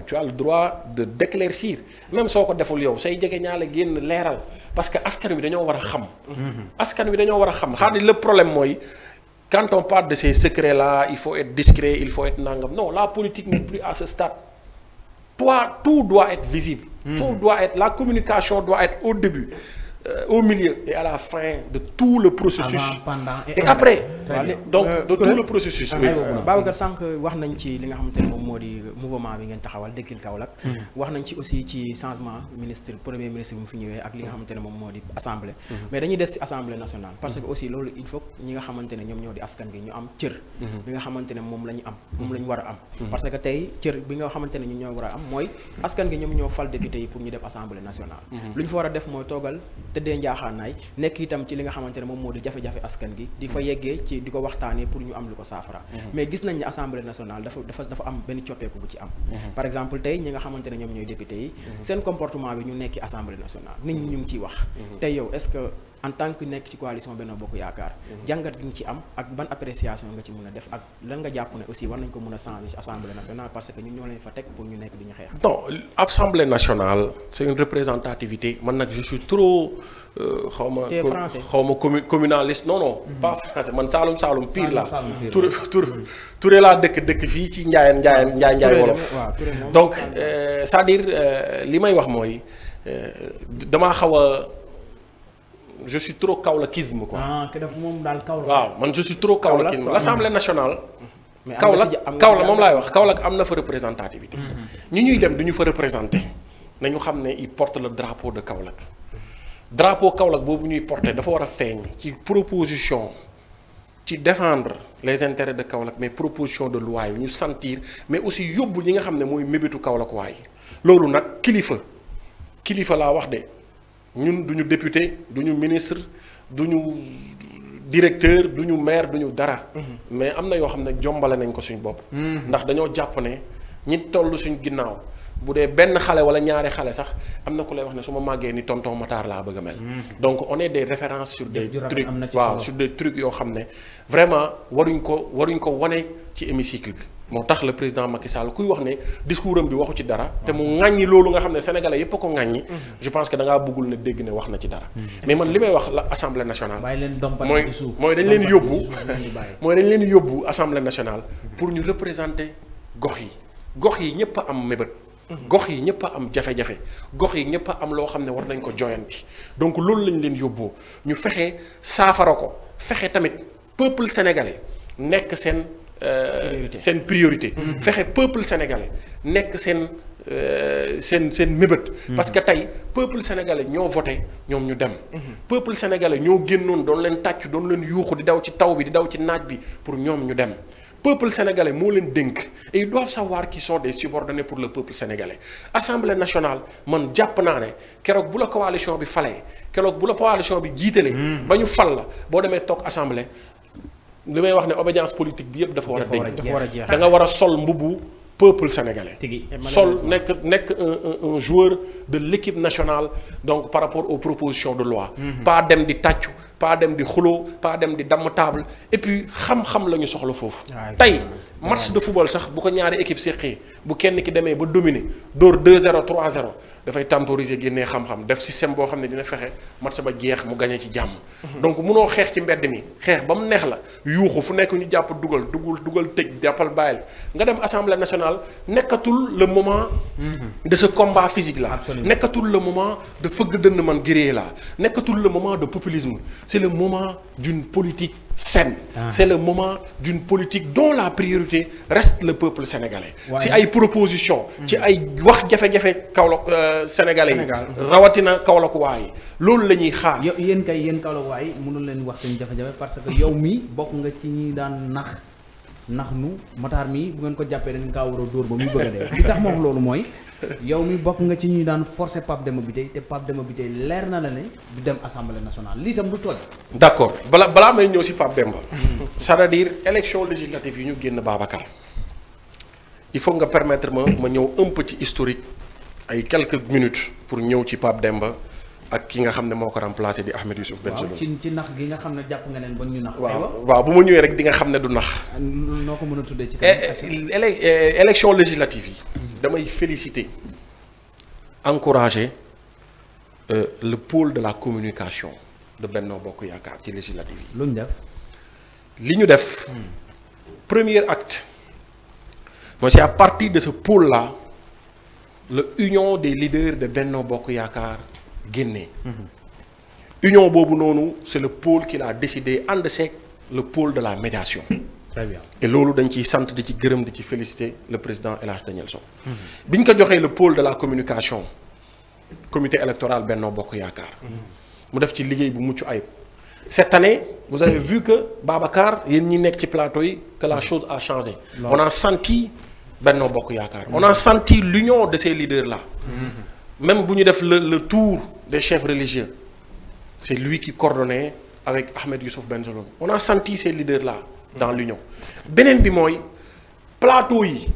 tu as le droit de d'éclaircir même soo ko deful yow say jege ñaa la génn leeral parce que askan wi dañoo war a xam. askan wi dañoo war a xam xaaral le problème mooy. Quand on parle de ces secrets-là, il faut être discret, il faut être nangam. Non, la politique n'est plus à ce stade. Tout doit être visible. Tout doit être, la communication doit être au début, au milieu et à la fin de tout le processus. Avant, pendant et après. Donc de tout le processus. Babacar sànq wax nañ ci li nga xamante ne moom moo di mouvement bi ngeen taxawal Dekkil Kaolack. wax nañ ci aussi ci changement premier ministre bi mu fi ñëwee ak li nga xamante ne moom moo di assemblée. mais dañuy des ci assemblée nationale. parce que aussi loolu il faut ñi nga xamante ne ñoom ñoo di askan gi ñu am cër. bi nga xamante ne moom la ñu am. moom la ñu war a am. parce que tey cër bi nga xamante ne ñoom ñoo war a am mooy askan gi ñoom ñoo fal député yi pour ñu def assemblée nationale. lu ñu fa war a def mooy toogal tëddee njaaxaanaay nekk itam ci li nga xamante ne moom moo di jafe-jafe askan gi di fa yeggee ci di ko waxtaanee pour ñu am lu ko saafara. mais gis nañ ne assemblée nationale dafa am benn coppeeku bu ci am. par exemple tey ñi nga xamante ne ñoom ñooy député yi. seen comportement bi ñu nekki assemblée nationale nit ñi ñu ngi ciy wax. tey yow est-ce que en tant que nekk ci coalition Benno Bokk Yaakaar. jàngat gi nga ci am ak ban appréciation nga ci mën a def ak lan nga jàpp ne aussi war nañ ko mën a changer ci assemblée nationale parce que ñun ñoo leen fa teg pour ñu nekk di ñu xeex. non assemblée nationale c'est une représentativité man nag je suis trop. xaw ma communaliste non pas français man Saalum pire la Touré laa dëkk fii ci Njaay wolof donc c'est-à-dire li may wax mooy damaa xaw a je suis trop kaolackisme quoi. que daf moom daal Kaolack. waaw man je suis trop kaolackisme l'Assemblée nationale Kaolack moom laay wax Kaolack am na fa représentativité. ñi ñuy dem du ñu fa représenter nañu xam ne il porte le drapeau de Kaolack. drapeau Kaolack boobu ñuy porter dafa war a feeñ ci proposition ci défendre les intérêts de Kaolack mais proposition de loi yi ñu sentir mais aussi yóbbu ñi nga xam ne mooy mébétu Kaolack waay loolu nag kilifa laa wax de ñun duñu député duñu ministre duñu directeur duñu maire duñu dara. mais am na yoo xam ne jombale nañ ko suñ bopp. ndax dañoo jàpp ne ñi toll suñ ginnaaw. bu dee benn xale wala ñaari xale sax am na ku lay wax ne su ma màggee ni tonton Matar laa bëgg a mel. donc on est des références sur des trucs waaw sur des trucs yoo xam ne vraiment waruñ ko wane ci hémicycle bi. moo tax le président Macky Sall kuy wax ne discours am bi waxu ci dara. te mu ŋàññi loolu nga xam ne sénégalais yépp a ko ŋàññi. je pense que da ngaa bëggul ne dégg ne wax na ci dara. mais man li may wax la assemblée nationale. mooy dañ leen yóbbu assemblée nationale. pour ñu représenter gox yi ñëpp a am mébét. gox yi ñëpp a am jafe-jafe gox yi ñëpp a am loo xam ne war nañ ko joyanti donc loolu lañ leen yóbboo ñu fexe saafara ko fexe tamit peuple sénégalais nekk seen priorité. fexe peuple sénégalais nekk seen mébét. parce que tey peuple sénégalais ñoo voté ñoom ñu dem. peuple sénégalais ñoo génnoon doon leen tàcc doon leen yuuxu di daw ci taw bi di daw ci naaj bi pour ñoom ñu dem. peuple sénégalais moo leen dénk et ils doivent savoir qu'ils sont des subordonnés pour le peuple sénégalais assemblée nationale man jàpp naa ne keroog bu la coalition bi falee keroog bu la coalition bi jiitalee. ba ñu fal la boo demee toog assemblée li may wax ne obédience politique bi yëpp dafa war a dégg da nga war a sol mbubbu peuple sénégalais. sol nekk un joueur de l'équipe nationale donc par rapport aux propositions de loi. pas dem di tàccu. pas dem di xuloo pas dem di damm table et puis xam-xam la ñu soxla foofu. tey match de football sax bu ko ñaari équipe séqee bu kenn ki demee ba dominer dóor 2-0 3-0 dafay temporiser génnee xam-xam def système boo xam ne dina fexe match ba jeex mu gagné ci jàmm. donc munoo xeex ci mbedd mi xeex ba mu neex la yuuxu fu nekk ñu jàpp dugal tëj jàppal bàyyil nga dem assemblée nationale nekkatul le moment. de ce combat physique là. nekkatul le moment de fëgg dënn man guerrier là nekkatul le moment de populisme. c'est le moment d'une politique saine. C'est le moment d'une politique dont la priorité reste le peuple sénégalais. si ay proposition ci ay wax jafe-jafe Kaolack sénégalais yi. rawatina Kaolack waay loolu la ñuy xaar. yéen Kaolack waay mënul leen wax seen jafe-jafe parce que yow mi bokk nga ci ñi daan nax nu Matar mi bu ngeen ko jàppee da ngeen kaa war a dóor ba muy bëgg a dee li tax ma wax loolu mooy. yow mi bokk nga ci ñuy daan forcer Pape Demba Bitèye te Pape Demba Bitèye leer na la ne du dem assemblée nationale lii tam du tooñ. d'accord balaa may ñëw ci Pape Demba. c'est-à-dire élection législative yi ñu génn Babacar. il faut nga permettre ma ñëw un peu ci historique ay quelques minutes pour ñëw ci Pape Demba ak ki nga xam ne moo ko remplacé di Ahmed Youssouf Bengelloune. waaw ci nax gi nga xam ne jàpp nga leen ba ñu nax. waaw bu ma ñëwee rek di nga xam ne du nax. noo ko mën a tuddee ci élection législative yi. damay féliciter encourager le pôle de la communication de Benno Bokk Yaakaar ci législative yi. lu ñu def. li ñu def. premier acte. mooy c'est à partir de ce pôle là la union des leaders de Benno Bokk Yaakaar génnee. union boobu noonu c'est le pôle qui a décidé ànd seeg le pôle de la médiation. très bien et loolu dañ ciy sant di ci gërëm di ci féliciter le président El Hadj Daniel Sow. bi ñu ko joxee le pôle de la communication comité électoral Benno Bokk Yaakaar. mu def ci liggéey bu mucc ayib. cette année vous avez vu que Babacar yéen ñi nekk ci plateau yi que la chose a changé. on a senti Benno Bokk Yaakaar. on a senti l'union de ces leaders là. même bu ñu def le tour des chefs religieux c'est lui qui coordonnait avec Ahmed Youssouf Bengelloune. on a senti ces leaders là. dans l'union beneen bi mooy plateau yi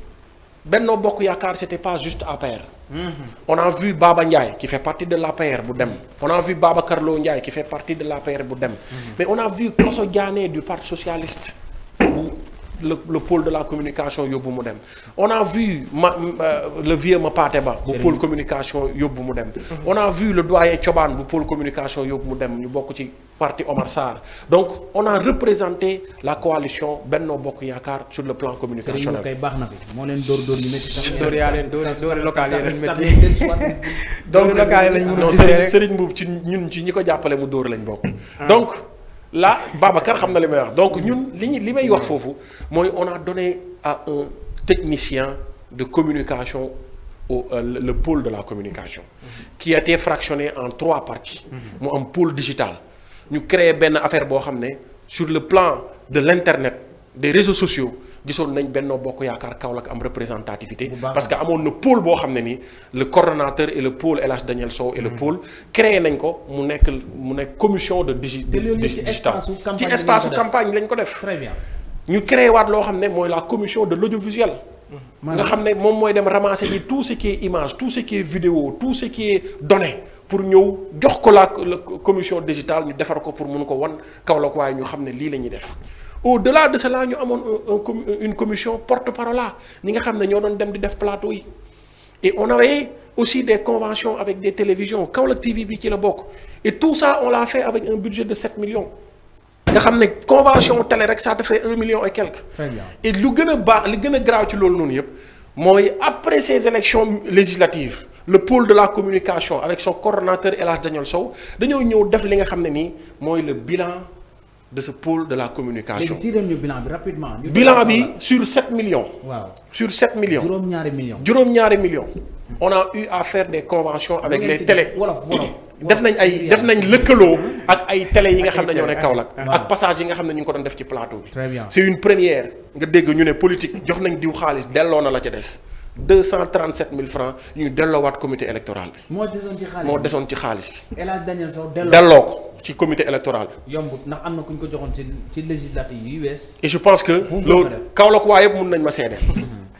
Benno Bokk Yaakaar c'était pas juste APR. on a vu Baba Ndiaye qui fait partie de l'APR bu dem. on a vu Babacar Lo Ndiaye qui fait partie de l'APR bu dem. mais on a vu Koso Diané du Parti socialiste bu le pôle de la communication yóbbu mu dem. on a vu le vieux Mapaté Ba bu pôle communication yóbbu mu dem. on a vu le doyen Thioban bu pôle communication yóbbu mu dem ñu bokk ci parti Omar Sarr. donc on a représenté la coalition Benno Bokk Yaakaar sur le plan communicationnel. Serigne kay baax na fi moo leen dóor yu métti. dóor yaa leen dóor local yi leen métti. donc local yi lañ mën a Serigne Mboup ci ñun ci ñi ko jàppale mu dóor lañ bokk. donc là Babacar xam na li may wax donc ñun li may wax foofu mooy on a donné à un technicien de communication le pôle de la communication qui a été fractionné en 3 parties mu am pôle digital ñu créé benn affaire boo xam ne sur le plan de l'internet des réseaux sociaux gisoon nañ Benno Bokk Yaakaar Kaolack am représentativité parce que amoon na pôle boo xam ne ni le coordonnateur et le pôle El Hadj Daniel Sow et le pôle créé nañ ko mu nekk commission de digital ci espace campagne lañ ko def très bien ñu créé waat loo xam ne mooy la commission de l'audiovisuel nga xam ne moom mooy dem ramasser di tout ce qui est image tout ce qui est vidéo tout ce qui est donné pour ñëw jox ko la commission digitale ñu defar ko pour mun ko wan Kaolack waaye ñu xam ne lii la ñuy def au-delà de cela ñu amoon une commission porte-parole ñi nga xam ne ñoo doon dem di def plateau yi et on avait aussi des conventions avec des télévisions Kaolack TV bi ci la bokk et tout ça on l'a fait avec un budget de 7 millions nga xam ne convention télé rek ça te fait 1 million et quelques. Très bien. Et lu gën a baax li gën a graaw ci loolu noonu yëpp mooy après ces élections législatives le pôle de la communication avec son coordonnateur El Hadj Daniel Sow dañoo ñëw def li nga xam ne nii mooy le bilan de ce pôle de la communication. léegi tiiral ñu bilan bi rapidement. bilan bi sur 7 millions. waaw sur 7 millions. juróom-ñaari millions. juróom-ñaari millions. on a eu à faire des conventions avec les télés. def nañ lëkkaloo ak ay télé yi nga xam ne ñoo ne Kaolack. ak passage yi nga xam ne ñu ngi ko doon def ci plateau bi. très bien c'est une première nga dégg ñu ne politique jox nañ diw xaalis delloo na la ca des 237 000 francs ñu delloowaat comité électoral bi. moo desoon ci xaalis bi. El Hadj Daniel Sow delloo ko ci comité électoral bi. yombut ndax am na ku ñu ko joxoon ci législative yi wees. et je pense que loolu Kaolack waa yëpp mun nañ ma seede.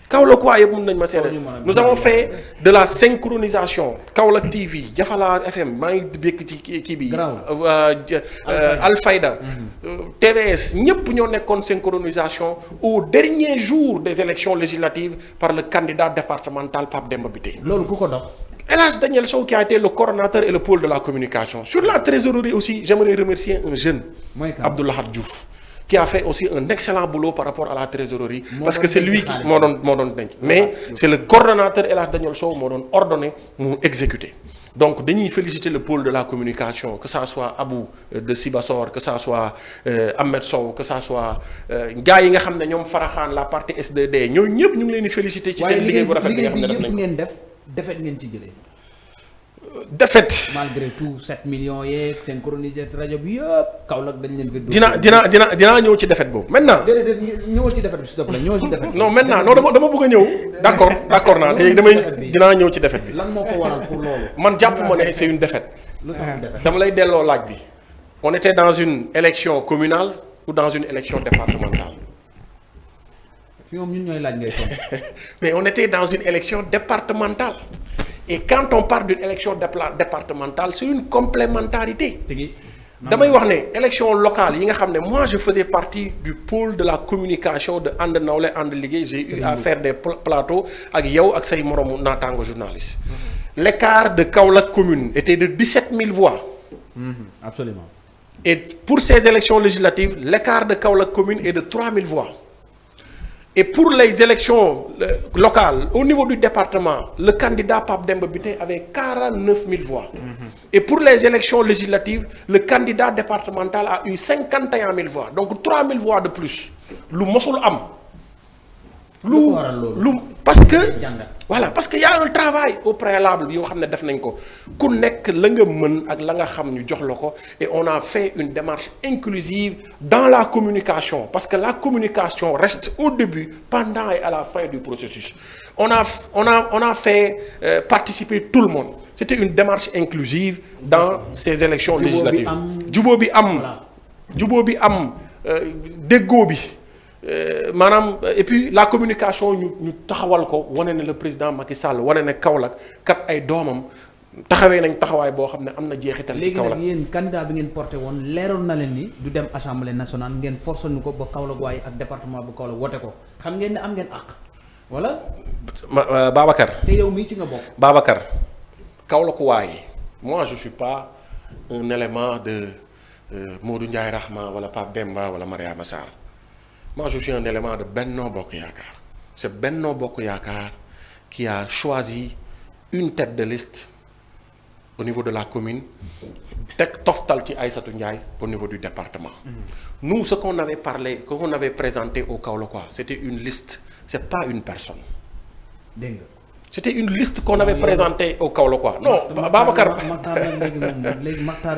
Kaolack waa yëpp mun nañ ma seede. nous avons fait de la synchronisation Kaolack TV Jafala FM maa ngi békk ci kii bi. Alfayda TVS ñëpp ñoo nekkoon synchronisation au dernier jour des élections législatives par le candidat départemental Pape Demba Bitèye. loolu ku ko dox. El Hadj Daniel Sow qui a été le coordonnateur et le pôle de la communication sur la trésorerie aussi j'aimerais remercier un jeune Abdoulahat Diouf qui a fait aussi un excellent boulot par rapport à la trésorerie parce que c'est lui qui moo doon denc mais c'est le coordonnateur El Hadj Daniel Sow moo doon ordonné mu exécuter donc dañuy féliciter le pôle de la communication que ça soit Abou de Sibassor que ça soit Ahmed Sow que ça soit gars yi nga xam ne ñoom Faraxaan la partie S2D ñooñu ñëpp ñu ngi leen di féliciter ci seen liggéey bu rafet bi nga xam ne def nañ ko defet ngeen ci jëlee. defet malgré tout 7 millions yeeg synchronisé rajo bi yëpp Kaolack dañ leen fi. dinaa ñëw ci defet boobu maintenant. déedéet ñëwal ci defet bi s'il te plaît ñëwal ci defet bi. non maintenant non dama bëgg a ñëw. d'accord naa léegi dinaa ñëw ci defet bi. lan moo ko waral pour loolu. man jàpp ma ne c'est une défaite. dama lay delloo laaj bi. on était dans une élection communale ou dans une élection départementale. fi moom ñun ñooy laaj ngay sonn. mais on était dans une élection départementale. et quand on parle d'une élection départementale c'est une complémentarité. damay wax ne élection locale yi nga xam ne moi je faisais partie du pôle de la communication de ànd nawle ànd liggéey j'ai eu à faire des plateaux ak yow ak say moromu naataango journaliste. l'écart de Kaolack commune était de 17 000 voix. Absolument. et pour ces élections législatives l'écart de Kaolack commune est de 3 000 voix. Et pour les élections locales, au niveau du département, le candidat Pape Demba Bitèye avait 49 000 voix. Et pour les élections législatives, le candidat départemental a eu 51 000 voix. Donc 3 000 voix de plus. Lu mosul am. Parce que voilà parce que y a un travail au préalable yoo xam ne def nañ ko ku nekk la nga mën ak la nga xam ñu jox la ko et on a fait une démarche inclusive dans la communication parce que la communication reste au début pendant et à la fin du processus on a fait participer tout le monde c'était une démarche inclusive dans ces élections législatives jubóo bi am déggoo bi maanaam et puis la communication ñu taxawal ko wane ne le président Macky Sall wane ne Kaolack kat ay doomam taxawee nañ taxawaay boo xam ne am na jeexital ci Kaolack. léegi nag yéen candidat bi ngeen porté woon leeroon na leen ni du dem assemblée nationale ngeen forcé ñu ko ba Kaolack waaye ak département bu Kaolack wote ko xam ngeen ne am ngeen àq wala. Babacar. te yow mii ci nga bokk. Babacar Kaolack waaye moi je suis pas un élément de Modou Ndiaye Rahma wala Pape Demba wala Mariama Sarr. Moi, je suis un élément de Benno Bokk Yaakaar. C'est Benno Bokk Yaakaar qui a choisi une tête de liste au niveau de la commune teg toftal ci Aïssatou Ndiaye au niveau du département. Nous ce qu'on avait parlé qu'on avait présenté au Kaolackois c'était une liste c'est pas une personne. dégg nga. C'était une liste qu'on avait présentée au Kaolackois. Non, Babacar.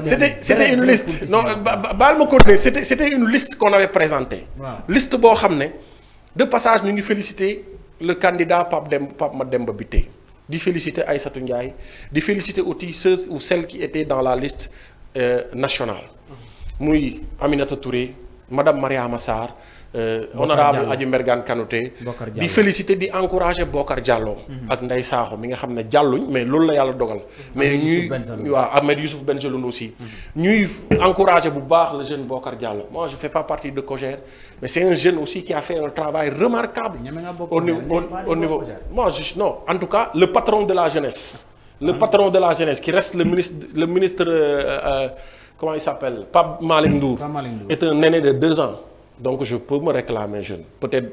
C'était une liste. Non, baal ma continuer. C'était une liste qu'on avait présentée. Wow. Liste boo xam ne de passage ñu ngi féliciter le candidat Pape Mademba Bitèye di féliciter Aïssatou Ndiaye di féliciter aussi ceux ou celles qui étaient dans la liste nationale. muy Aminata Touré madame Mariama Sarr. Honorable Adji Mbergane Kanouté di féliciter di encourager Bokar Diallo ak Ndeye Sakho mi nga xam ne jàlluñ mais loolu la yàlla dogal mais ñuy waaw Ahmed Youssouf Benjeloun aussi ñuy encourager bu baax le jeune Bokar Diallo moi je fais pas partie de COJER mais c'est un jeune aussi qui a fait un travail remarquable au niveau moi je non en tout cas le patron de la jeunesse qui reste le ministre comment il s'appelle Pape Malick Ndour est un aîné de 2 ans. Donc je peux me réclamer jeune peut-être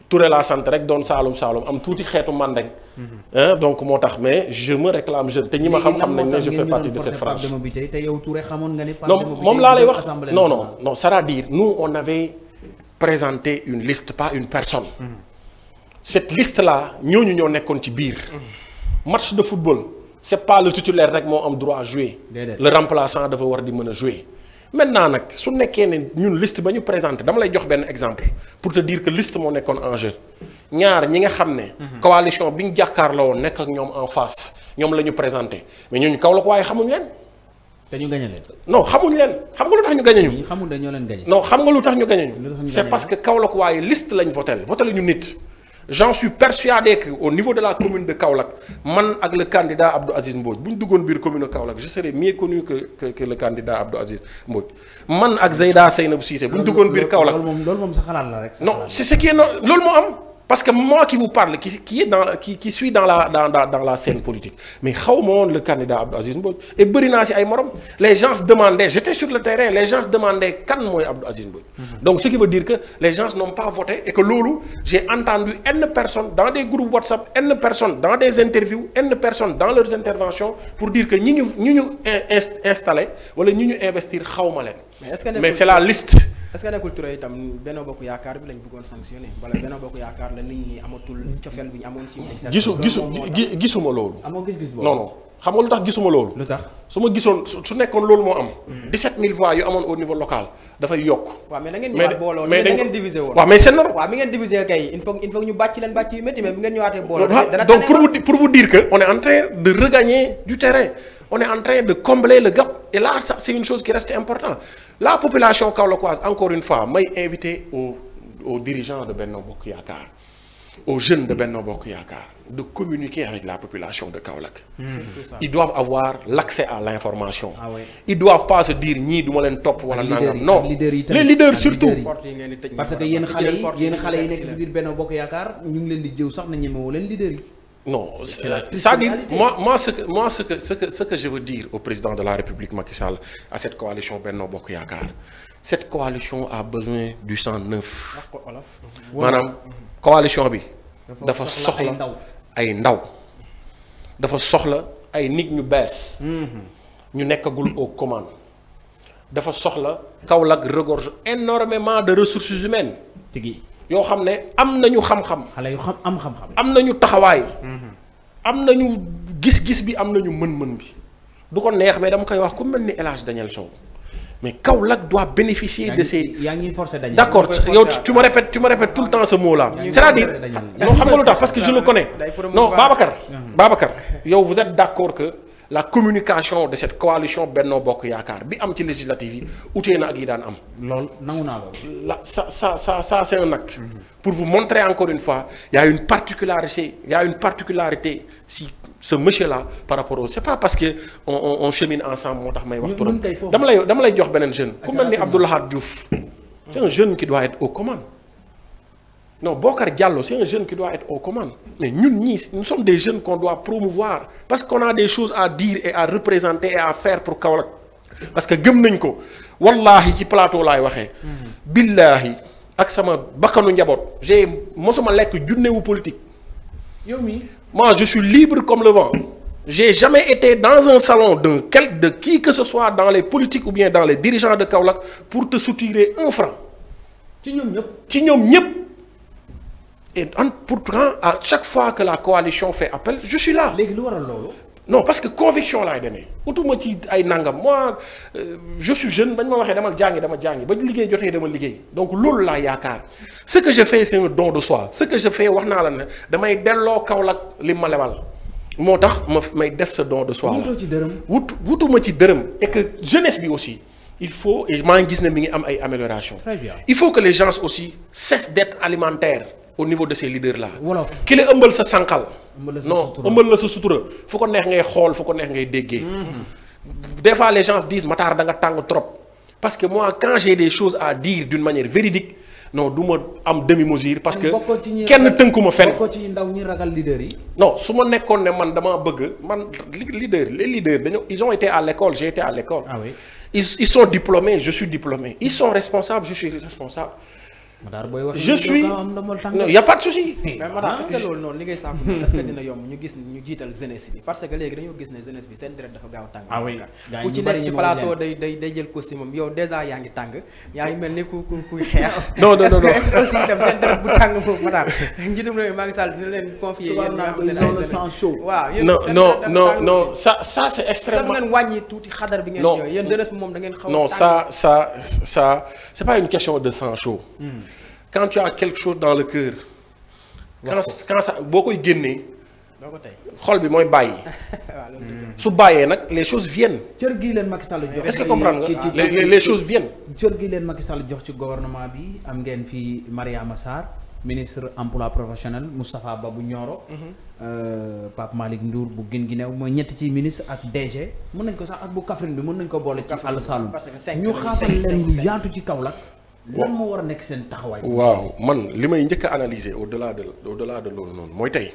Touré laa sant rek doon Saalum am tuuti xeetu mandeng donc moo tax mais je me réclame jeune te ñi ma xam nañ ne je fais partie de cette frange non moom laa lay wax non c'est-à-dire nous on avait présenté une liste pas une personne cette liste là ñooñu ñoo nekkoon ci biir match de football c'est pas le titulaire rek moo am droit à jouer le remplaçant dafa war di mën a jouer maintenant nag su nekkee ne ñun liste ba ñu présenté dama lay jox benn exemple pour te dire que liste moo nekkoon en jeu ñaar ñi nga xam ne. coalition bi ñu jàkkaarloo woon nekk ak ñoom en face ñoom la ñu présenté mais ñooñu Kaolack waaye xamuñ leen. te ñu gañe leen. non xamuñ leen xam nga lu tax ñu gañe ñu. xamul dañoo leen gañe. non xam nga lu tax ñu gañe ñu. c'est parce que Kaolack waaye liste lañ voté ñu nit. J'en suis persuadé que au niveau de la commune de Kaolack man ak le candidat Abdou Aziz Mbodj bu ñu duggoon biir commune de Kaolack je serais mieux connu que le candidat Abdou Aziz Mbodj man ak Zeyda Seynabou Cissé bu ñu duggoon biir Kaolack. loolu moom sa xalaat la rek. non c'est ce qui est loolu moo am. Parce que moi qui vous parle qui suis dans la scène politique mais xaw ma woon le candidat Abdou Aziz Mbodj et bëri naa ci ay morom les gens se demandaient j'étais sur le terrain les gens se demandaient kan mooy Abdou Aziz Mbodj. Donc ce qui veut dire que les gens n'ont pas voté et que loolu j'ai entendu N personnes dans des groupes WhatsApp N personnes dans des interviews N personnes dans leurs interventions pour dire que ñi ñu installé wala ñi ñu investir xaw ma leen. mais c'est la liste. est-ce que nekkul Touré itam Benno Bokk Yaakaar bi lañ bëggoon sanctionné wala Benno Bokk Yaakaar la nit ñi amatul cofeel bi ñu amoon si. gisuma loolu. amoo gis-gis boobu non xam nga lu tax gisuma loolu. lu tax su ma gisoon su nekkoon loolu moo am. 17000 voix yu amoon au niveau local dafay yokk. waaw mais da ngeen ñëwaat booloo mais da ngeen diviser woon. waaw mais c'est normal. waaw mi ngeen diviser kay il faut ñu bàcc leen bàcc yu métti mais bu ngeen ñëwaatee booloo. donc pour vous dire que on est en train de regagner du terrain. On est en train de combler le gap et là ça c'est une chose qui reste importante la population kaolackoise encore une fois may invité aux dirigeants de Benno Bokk Yaakaar aux jeunes de Benno Bokk Yaakaar de communiquer avec la population de Kaolack. Ils doivent avoir l'accès à l'information. Ah ouais. Ils doivent pas se dire ñii du ma leen topp wala nangam non les leaders surtout. parce que yéen xale yi nekk ci biir Benno Bokk Yaakaar ñu ngi leen di jëw sax na ñemewoo leen leaders yi. Non, c'est-à-dire ce que je veux dire au président de la République Macky Sall à cette coalition Benno Bokk Yaakaar cette coalition a besoin du sang neuf. maanaam coalition bi. dafa soxla ay ndaw. dafa soxla ay nit ñu bees. ñu nekkagul aux commandes. dafa soxla Kaolack regorge énormément de ressources humaines. yoo xam ne am nañu xam-xam. xale yu am xam-xam. am nañu taxawaay. am nañu gis-gis bi am nañu mën-mën bi. du ko neex mais dama koy wax ku mel ni El Hadj Daniel Sow mais Kaolack doit bénéficier de ces. yaa ngi forcer Daniel. d'accord yow tu me répètes tout le temps ce mot là. c'est-à-dire non xam nga lu tax parce que je le connais. non Babacar yow vous êtes d'accord que la communication de cette coalition Benno Bokk Yaakaar bi am ci législative yi utee na ak yi daan am. loolu nangu naa loolu. là ça c'est un acte. Pour vous montrer encore une fois il y a une particularité si ce monsieur là par rapport au c'est pas parce que on chemine ensemble moo tax may wax turam dama lay jox beneen jeune ku mel ni Abdou Lahad Diouf c'est un jeune qui doit être aux commandes. Non, Bokar Diallo, c'est un jeune qui doit être aux commandes. Mais nous sommes des jeunes qu'on doit promouvoir parce qu'on a des choses à dire et à représenter et à faire pour Kaolack. Parce que gëm nañ ko wallahi ci plateau laay waxee. Billahi ak sama bakkanu njaboot mosuma lekk junnewu politique. yow mi moi je suis libre comme le vent. j'ai jamais été dans un salon de qui que ce soit dans les politiques ou bien dans les dirigeants de Kaolack pour te soutirer 1 franc. ci ñoom ñëpp. ci ñoom ñëpp. et pourtant à chaque fois que la coalition fait appel je suis là. léegi lu waral loolu. non parce que conviction laay demee utuma ci ay nangam moi je suis jeune bañ ma waxee dama jàngi ba liggéey jotee dama liggéey donc loolu laa yaakaar ce que je fais c'est un don de soi ce que je fais wax naa la ne damay delloo Kaolack li ma lebal moo tax may def ce don de soi la wutoo ci dërëm. wutuma ci dërëm et que jeunesse bi aussi il faut et maa ngi gis ne mi ngi am ay amélioration Très bien. il faut que les gens aussi cessent d'être alimentaires au niveau de ces leaders là wolof ki la ëmbal sa sànqal non sutura. ëmbal la sa sutura fu ko neex ngay xool fu ko neex ngay déggee des fois les gens disent Matar da nga tàng trop parce que moi quand j'ai des choses à dire d'une manière véridique non du ma am demi-mesure parce que kenn tënkuma fenn bokkoo ci ndaw ñi ragal leader yi. non su ma nekkoon ne man damaa bëgg man les leaders dañoo ils ont été à l'école j'ai été à l'école Ah oui. ils sont diplômés je suis diplômé ils sont responsables je suis responsable Matar booy wax je suis non y a pas de souci. mais madame est-ce que loolu noonu li ngay sàkku noonu est-ce que dina yomb ñu gis ñu jiital jeunesse bi parce que léegi dañoo gis ne jeunesse bi seen deret dafa gaaw a tàng. Ah oui. ku ci nekk ci plateau day jël costume am yow déjà yaa ngi tàng yaa ngi mel ni kuy xeex. non est-ce que aussi itam seen deret bu tàng boobu Matar njiitum réew mi Macky Sall dina leen confier yéen ñi nga xam ne le sang chaud. waaw yéen non ça c'est extrêmement. ngeen wàññi tuuti xadar bi ngeen ñëw yéen jeunesse bi moom da ngeen xaw non ça c'est pas une question de sang chaud. Quand tu as quelque chose dans le cœur. quand ça boo koy génnee. doo ko tey xol bi mooy bàyyi. su bàyyee nag les choses viennent. cër gi leen Macky Sall jox. est-ce que comprendre nga les choses viennent. cër gi leen Macky Sall jox ci gouvernement bi am ngeen fi Mariama Sarr ministre emploi professionnel Moustapha Ba bu Nioro. Pape Malick Ndour bu Guinguinéo mooy ñett ci ministre ak DG mën nañ ko sax ak bu Kaffrine bi mën nañ ko boole ci àll Saloum. ñu xaasal leen lu yaatu ci Kaolack. lan moo war a nekk seen taxawaay. waaw man li may njëkk a analyser au-delà de loolu noonu mooy tey.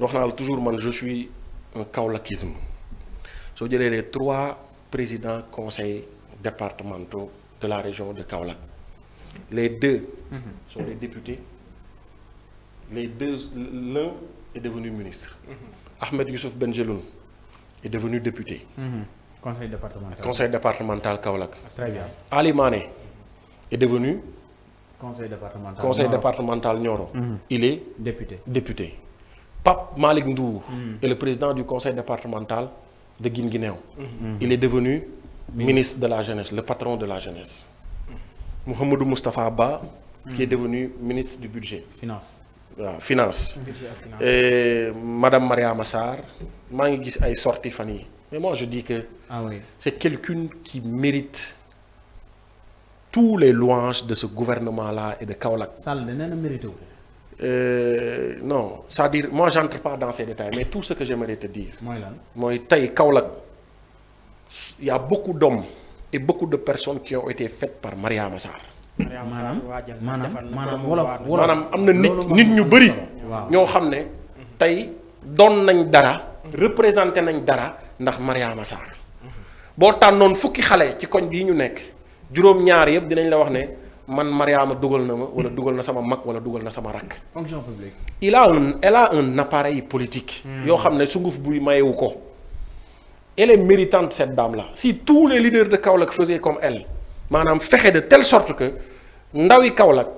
wax naa la toujours man je suis un kaolackisme soo jëlee les 3 présidents conseils départementaux de la région de Kaolack les 2 sont des députés l'un est devenu ministre. Ahmed Youssouf Benjeloun est devenu député. conseil départemental Kaolack. Très bien. Ali Mané est devenu conseil départemental Nioro. Il est député. Pape Malick Ndour est le président du conseil départemental de Guinguinéo. Il est devenu ministre de la jeunesse, le patron de la jeunesse. Mouhamadou Moustapha Ba qui est devenu ministre du budget. Finance. Et Madame Mariama Sarr maa ngi gis ay sorties fan yi mais moi je dis que c'est quelqu'un qui mérite tous les louanges de ce gouvernement-là et de Kaolack. Sall nee na mérité wu. Non c'est-à-dire moi j'entre pas dans ces détails mais tout ce que j'aimerais te dire. mooy lan mooy tey Kaolack il y a beaucoup d'hommes et beaucoup de personnes qui ont été faites par Mariama Sarr. maanaam am na nit ñu bëri. ñoo xam ne tey doon nañ dara. représenté nañ dara ndax Mariama Sarr. boo tànnoon fukki xale ci koñ bii ñu nekk. juróom-ñaar yëpp dinañ la wax ne man Mariama dugal na ma wala dugal na sama mag wala dugal na sama rakk. fonction publique. elle a un appareil politique. yoo xam ne sunguf buy mayewu ko. elle est méritante cette dame là si tous les leaders de Kaolack faisaient comme elle maanaam fexe de telle sorte que ndawi Kaolack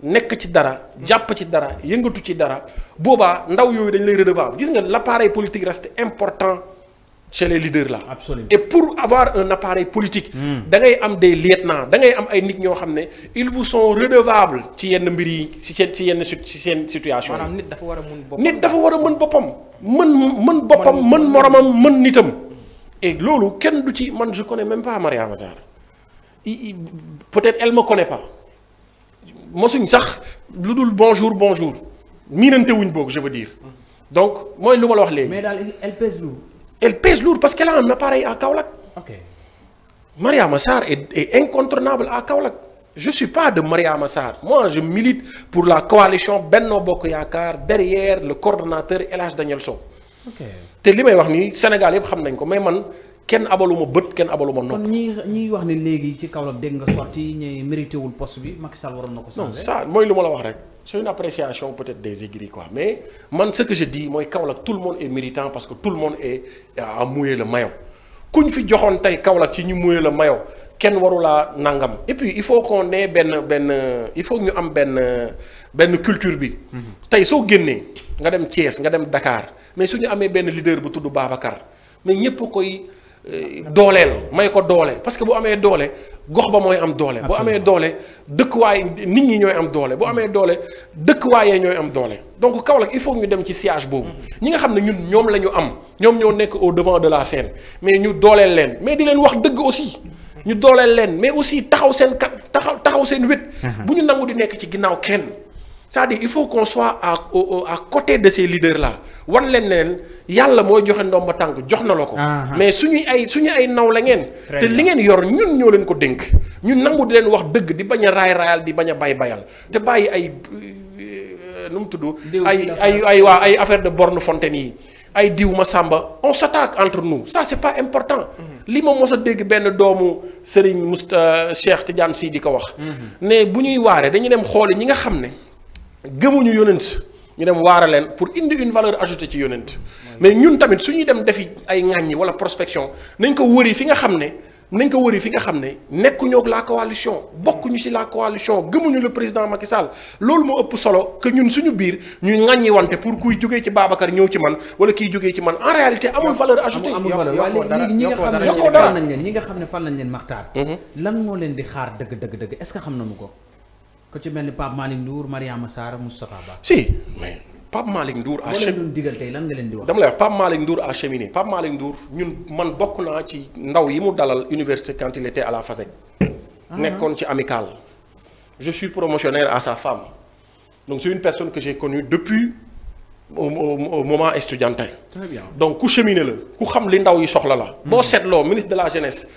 nekk ci dara jàpp ci dara yëngatu ci dara boobaa ndaw yooyu dañ lay redevable gis nga l'appareil politique reste important. chez les leaders là. Absolument. Et pour avoir un appareil politique. da ngay am des lieutenants da ngay am ay nit ñoo xam ne ils vous sont redevables ci yenn mbir yi ci seen situation. maanaam nit dafa war a mën boppam. nit dafa war a mën boppam. mën boppam mën moromam mën nitam. et loolu kenn du ci man je connais même pas Mariama Sarr peut-être elle me connaît pas mosuñ sax lu dul bonjour miinante wuñ boog je veux dire. donc mooy lu ma la wax léegi. mais daal elle pèse lourd. Elle pèse lourd parce qu'elle a un appareil à Kaolack. Ok. Mariama Sarr est incontournable à Kaolack. Je suis pas de Mariama Sarr. Moi, je milite pour la coalition Benno Bokk Yaakaar derrière le coordonnateur El Hadj Daniel Sow. Ok. te li may wax nii Sénégal yëpp xam nañ ko mais man kenn abaluma bët kenn abaluma nopp. kon ñi wax ne léegi ci Kaolack dégg nga sorti ñi mérité wul poste bi Macky Sall waroon na ko. non ça mooy lu ma la wax rek c'est une appréciation peut-être des aigris quoi mais man ce que je dis mooy Kaolack tout le monde est méritant parce que tout le monde est à mouiller le maillot kuñ fi joxoon tey Kaolack ci ñu mouiller le maillot kenn warulaa nangam et puis il faut qu'on ait il faut ñu am benn culture bi. tey soo génnee nga dem Thiès nga dem Dakar mais su ñu amee benn leader bu tudd Babacar mais ñëpp koy dooleel may ko doole parce que bu amee doole gox ba mooy am doole. bu amee doole dëkkuwaay nit ñi ñooy am doole bu amee doole dëkkuwaayee ñooy am doole donc Kaolack il faut ñu dem ci sillage boobu. ñi nga xam ne ñun ñoom la ñu am ñoom ñoo nekk au devant de la scène mais ñu dooleel leen mais di leen wax dëgg aussi. ñu dooleel leen mais aussi taxaw seen taxaw seen wét. bu ñu nangu di nekk ci ginnaaw kenn. c'est-à-dire il faut qu'on soit à côté de ces leaders là wan leen yàlla mooy joxe ndomba tànk jox na la ko. mais suñuy ay naw la ngeen. te li ngeen yor ñun ñoo leen ko dénk. ñun nangu di leen wax dëgg di bañ a raay-raayal di bañ a bayal te bàyyi ay nu mu tudd. ay affaire de borne fontaine yi. ay diw ma sàmba on s'attaque entre nous ça c'est pas important. li ma mos a dégg benn doomu Serigne Cheikh Tidiane Sy di ko wax. ne bu ñuy waaree dañuy dem xooli ñi nga xam ne gëmuñu yonent ñu dem waara leen pour indi une valeur ajoutée ci yonent mais ñun tamit su ñuy dem defi ay ŋàññi wala prospection nañ ko wëri fi nga xam ne nekkuñu ak la coalition bokkuñu ci la coalition gëmuñu le président Macky Sall loolu moo ëpp solo que ñun suñu biir ñu ŋàññi wante pour kuy jógee ci Babacar ñëw ci man wala kiy jógee ci man en réalité amul valeur ajoutée. amul valeur léegi ñi nga xam ne fan lañ leen Makhtar. lan moo leen di xaar dëgg est-ce que xam nañu ko. ko ci mel ni Pape Malick Ndour Mariama Sarr Moustapha Ba. si mais Pape Malick Ndour a cheminé doon digal tey lan nga leen di wax. dama lay wax Pape Malick Ndour a cheminé Pape Malick Ndour ñun man bokk naa ci ndaw yi mu dalal université quand il était à la FASEG. nekkoon ci amicale. je suis promotionnaire à sa femme donc c'est une personne que j'ai connue depuis au moment estudiantin. très bien donc ku cheminé la ku xam li ndaw yi soxla la. boo seetloo ministre de la jeunesse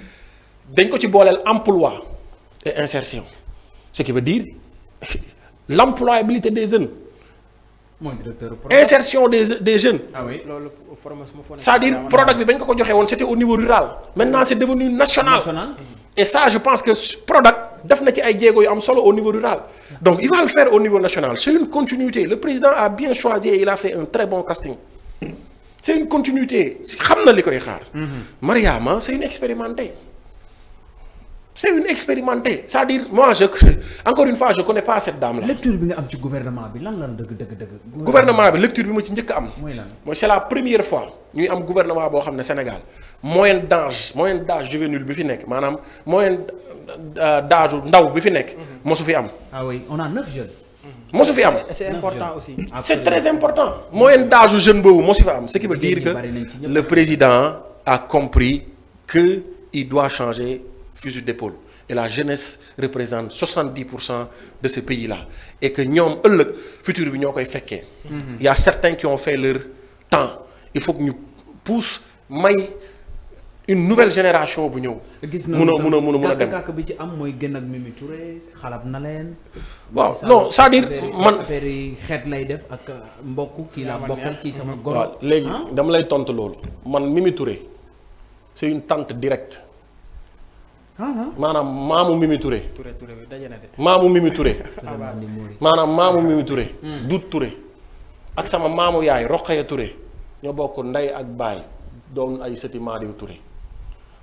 dañ ko ci booleel emploi et insertion ce qui veut dire l'employabilité des jeunes. mooy directeur insertion des jeunes. ah oui loolu c'est-à-dire Prodac bi bañ ko joxee woon c'était au niveau rural. maintenant c'est devenu national. et ça je pense que Prodac def na ci ay jéego yu am solo au niveau rural. donc il va le faire au niveau national c'est une continuité le président a bien choisi et il a fait un très bon casting. c'est une continuité xam na li koy xaar. Mariama c'est une expérimentée. c'est une expérimentée c'est-à-dire moi encore une fois je connais pas cette dame là. lecture bi nga am ci gouvernement bi lan la dëgg. gouvernement bi lecture bi ma ci njëkk am. mooy lan mooy c'est la première fois ñuy am gouvernement boo xam ne Sénégal moyenne d'âge juvénile bi fi nekk maanaam moyenne d'âge ndaw bi fi nekk. mosu fi am. ah oui on a 9 jeunes. mosu fi am. c'est important aussi. c'est très important. moyenne d'âge jeune boobu mosu fi am ce qui veut dire que le président a compris que il doit changer fusil d'épaule et la jeunesse représente 70% de ce pays-là et que ñoom ëllëg futur bi ñoo koy fekkee. il y a certains qui ont fait leur temps il faut que ñu pousse may une nouvelle génération bu ñëw. gis mun a dem kàkk bi ci am mooy gën ak Mimi Touré xalab na leen. waaw non c'est-à-dire man affaire yi xeet lay def ak mbokk kii la bokkal kii sama goro. waaw léegi dama lay tontu loolu man Mimi Touré c'est une tante directe. maanaam maamu Mimi Touré. Touré bi daje na de. maamu Mimi Touré. maanaam maamu Mimi Touré. Dut Touré. ak sama maamu yaay Rokhaya Touré ñoo bokk ndey ak baay doon ay sëti Madiou Touré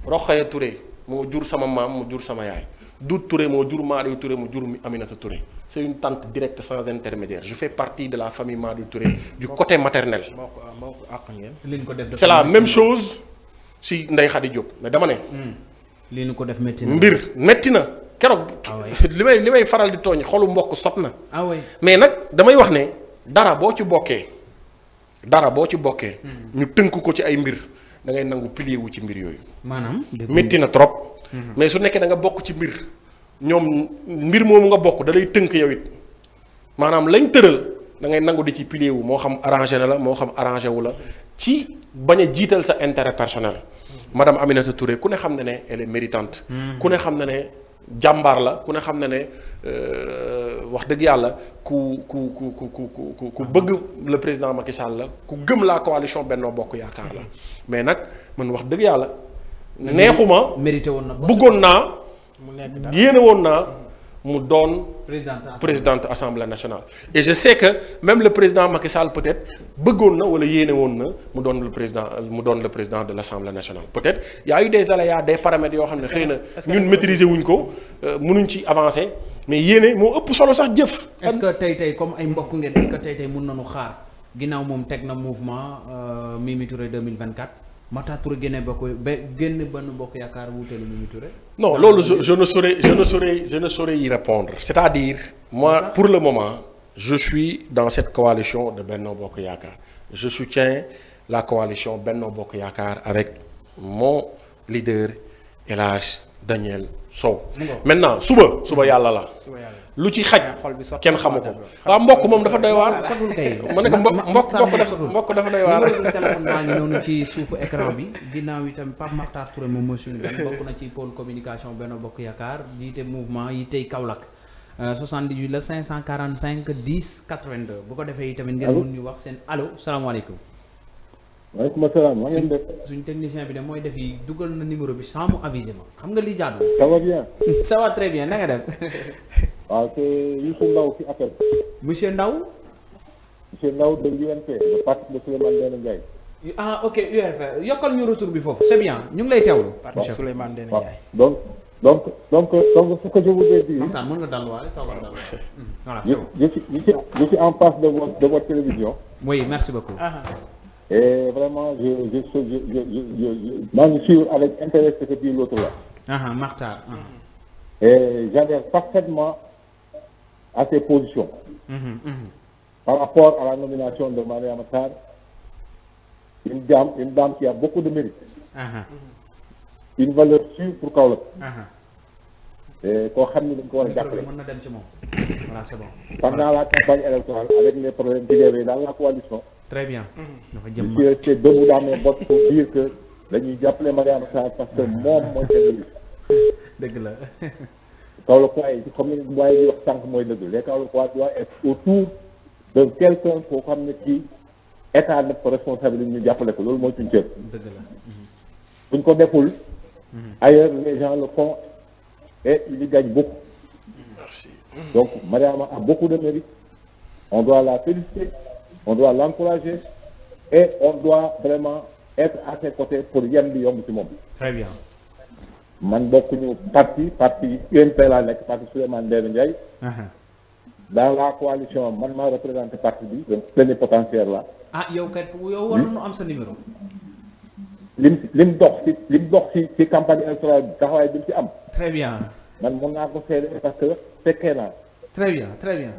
Rokhaya Touré moo jur sama maam mu jur sama yaay Dut Touré moo jur Madiou Touré mu jur Aminata Touré c'est une tante directe sans intermédiaire je fais partie de la famille Madiou Touré du côté maternel. c'est la même chose si Ndeye Khady Diop mais dama ne. lii nu ko def métti na mbir métti na keroog. li may faral di tooñ xolu mbokk sot na. mais nag damay wax ne dara boo ci bokkee. ñu tënk ko ci ay mbir da ngay nangu pilier wu ci mbir yooyu. maanaam métti na trop. mais su nekkee da nga bokk ci mbir ñoom mbir moomu nga bokk da lay tënk yow it maanaam lañ tëral da ngay nangu di ci pilier wu moo xam arrangé na la moo xam arrangé wu la ci bañ a jiital sa intérêt personnel. Madame Aminata Touré ku ne xam na ne elle est méritante. ku ne xam na ne jàmbaar la ku ne xam na ne wax dëgg yàlla ku bëgg le président Macky Sall la ku gëm la coalition Benno Bokk Yaakaar la mais nag man wax dëgg yàlla. neexuma mérité woon na bëggoon naa. yéene woon naa mu doon présidente assemblée nationale. Et je sais que même le président Macky Sall peut-être bëggoon na wala yéene woon na mu doon le président de l'assemblée nationale. Peut-être y a eu des aléas des paramètres yoo xam ne xëy na ñun maîtriser wuñ ko mënuñ ci avancer mais yéene moo ëpp solo sax jëf. est-ce que tey comme ay mbokk ngeen est-ce que tey mën nañu xaar ginnaaw moom teg na mouvement Mimi Touré 2024 Makhtar Touré génne benn bokk yaakaar wuuteelu Mimi Touré. Non, loolu je ne saurais y répondre. C'est-à-dire, moi, pour le moment, je suis dans cette coalition de Benno Bokk Yaakaar. Je soutiens la coalition Benno Bokk Yaakaar avec mon leader El Hadj Daniel Sow. Maintenant suba yàlla la. lu ci xaj kenn xamu ko. waaw mbokk moom dafa doy waar. ma ne ko mbokk dafa doy waar. téléphone baa ngi noonu ci suufu écran bi ginnaaw itam Pape Makhtar Touré moom mooy suñu gan bokk na ci pôle communication Benno Bokk Yaakaar jiite mouvement yi tey Kaolack 78 la 545 10 82 bu ko defee itamit ngeen mun ñu wax seen allo salaamaaleykum. waaleykum salaam maa ngi def. suñu technicien bi de mooy def yi dugal na numéro bi sans mu aviser ma xam nga li jaadu. ça va bien. ça va très bien na nga def. waaw c'est Youssou Ndaw ci appel. monsieur Ndaw. monsieur Ndaw de l'UNP le parti de Souleymane Ndéné Ndiaye. ah ok URF yokkal ñu retour bi foofu c'est bien ñu ngi lay teewlu. parti Souleymane Ndéné Ndiaye. donc ce que je voudrais dire. mën nga dalwaale toogal dalwaale. voilà je suis en face de votre télévision. oui merci beaucoup. Et vraiment maa ngi suivre avec intérêt ce que dit l'autre là. Makhtar. Et j'adhère parfaitement à ses positions. Par rapport à la nomination de Mariama Sarr, une dame qui a beaucoup de mérite. Une valeur sûre pour Kaolack. Et koo xam ni dañ ko war a jàppale. mën na dem ci moom. Voilà, c'est bon. Pendant la campagne électorale avec les problèmes qu'il y avait dans la coalition. Très bien. Je suis resté debout dans mes bottes pour dire que dañuy jàppale Mariama Sarr parce que moom mooy seen ministre. dëgg la. Kaolack waaye comme ni waaye di wax sànq mooy dëgg les Kaolack waa doit être autour de quelqu'un koo xam ne kii état def ko responsabilité ñu jàppale ko loolu mooy suñu cër. dëgg la. buñ ko deful. ailleurs les gens le font et ils y gagnent beaucoup. Merci. Donc Mariama a beaucoup de mérite. On doit la féliciter, on doit l'encourager et on doit vraiment être à ses côtés pour yenn bi yomb ci moom. Très bien. Man bokkuñu parti UNP laa nekk parti Souleymane Ndéné Ndiaye. Dans la coalition man maa représenté parti bi le plénipotentiaire là. ah yow kat yow waroon na am sa numéro. lim dox ci campagne électorale bi taxawaay bi ci am. Très bien. man mën naa ko seede parce que fekkee naa. Très bien, très bien.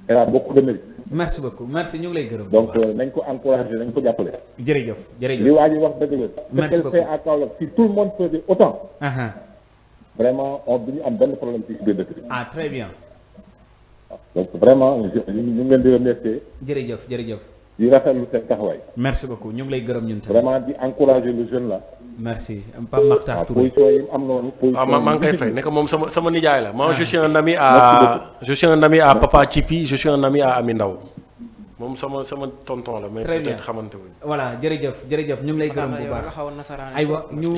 Elle a beaucoup de mérite. Merci beaucoup merci ñu ngi lay gërëm. Donc nañ ko encourager nañ ko jàppale. jërëjëf li waa ji wax dëgg la. Merci beaucoup ce qu'elle fait à Kaolack si tout le monde faisait autant. Vraiment on duñu am benn problème ci biir dëkk bi. Ah très bien. Donc vraiment ñu ngi leen di remercier. jërëjëf. di rafetlu seen taxawaay. Merci beaucoup ñu ngi lay gërëm ñun tamit. Vraiment di encourager le jeune là. Merci Pape Makhtar Touré. position yi am noonu. maa ngi koy fay ne ko moom sama nijaay la. moi je suis un ami à Papa Chipi je suis un ami à Ami Ndaw moom sama tonton la. mais peut-être xamante wuñ. voilà jërëjëf ñu ngi lay gërëm bu baax. aywa ñu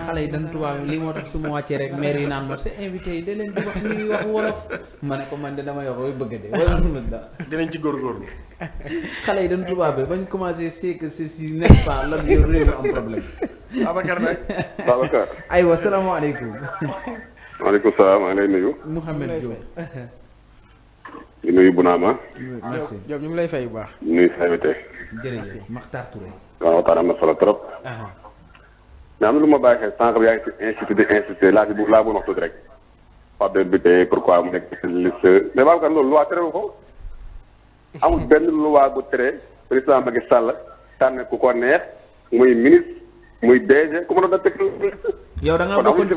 xale yi dañ tubaab lii moo tax su ma wàccee rek maire yi naan ma sa invité yi da leen di wax ñuy wax wolof ma ne ko man de damay wax bëgg de wala dara. dinañ ci góorgóorlu. xale yi dañ tubaab bi bañ commencé c'est que ceci n'est pas lan yow réew mi am problème. Babacar nag. Babacar. aywa salaamaaleykum. maaleykum salaam maa ngi lay nuyu. Mouhamed Diop. di nuyu Bounama. merci Diop ñu ngi lay fay bu baax. di nuyu sa invité. jërëjëf Makhtar Touré. waaw waxtaan am na solo trop. mais am na lu ma bàyyi xel sànq yaa ngi ci insisté laa bëgg wax tuuti rek. Pape bi tey pourquoi mu nekk liste mais Babacar loolu loi tere ko. amul benn loi bu tere président Macky Sall tànn ku ko neex muy ministre muy DG ku mën a teg yow da nga bokkoon ci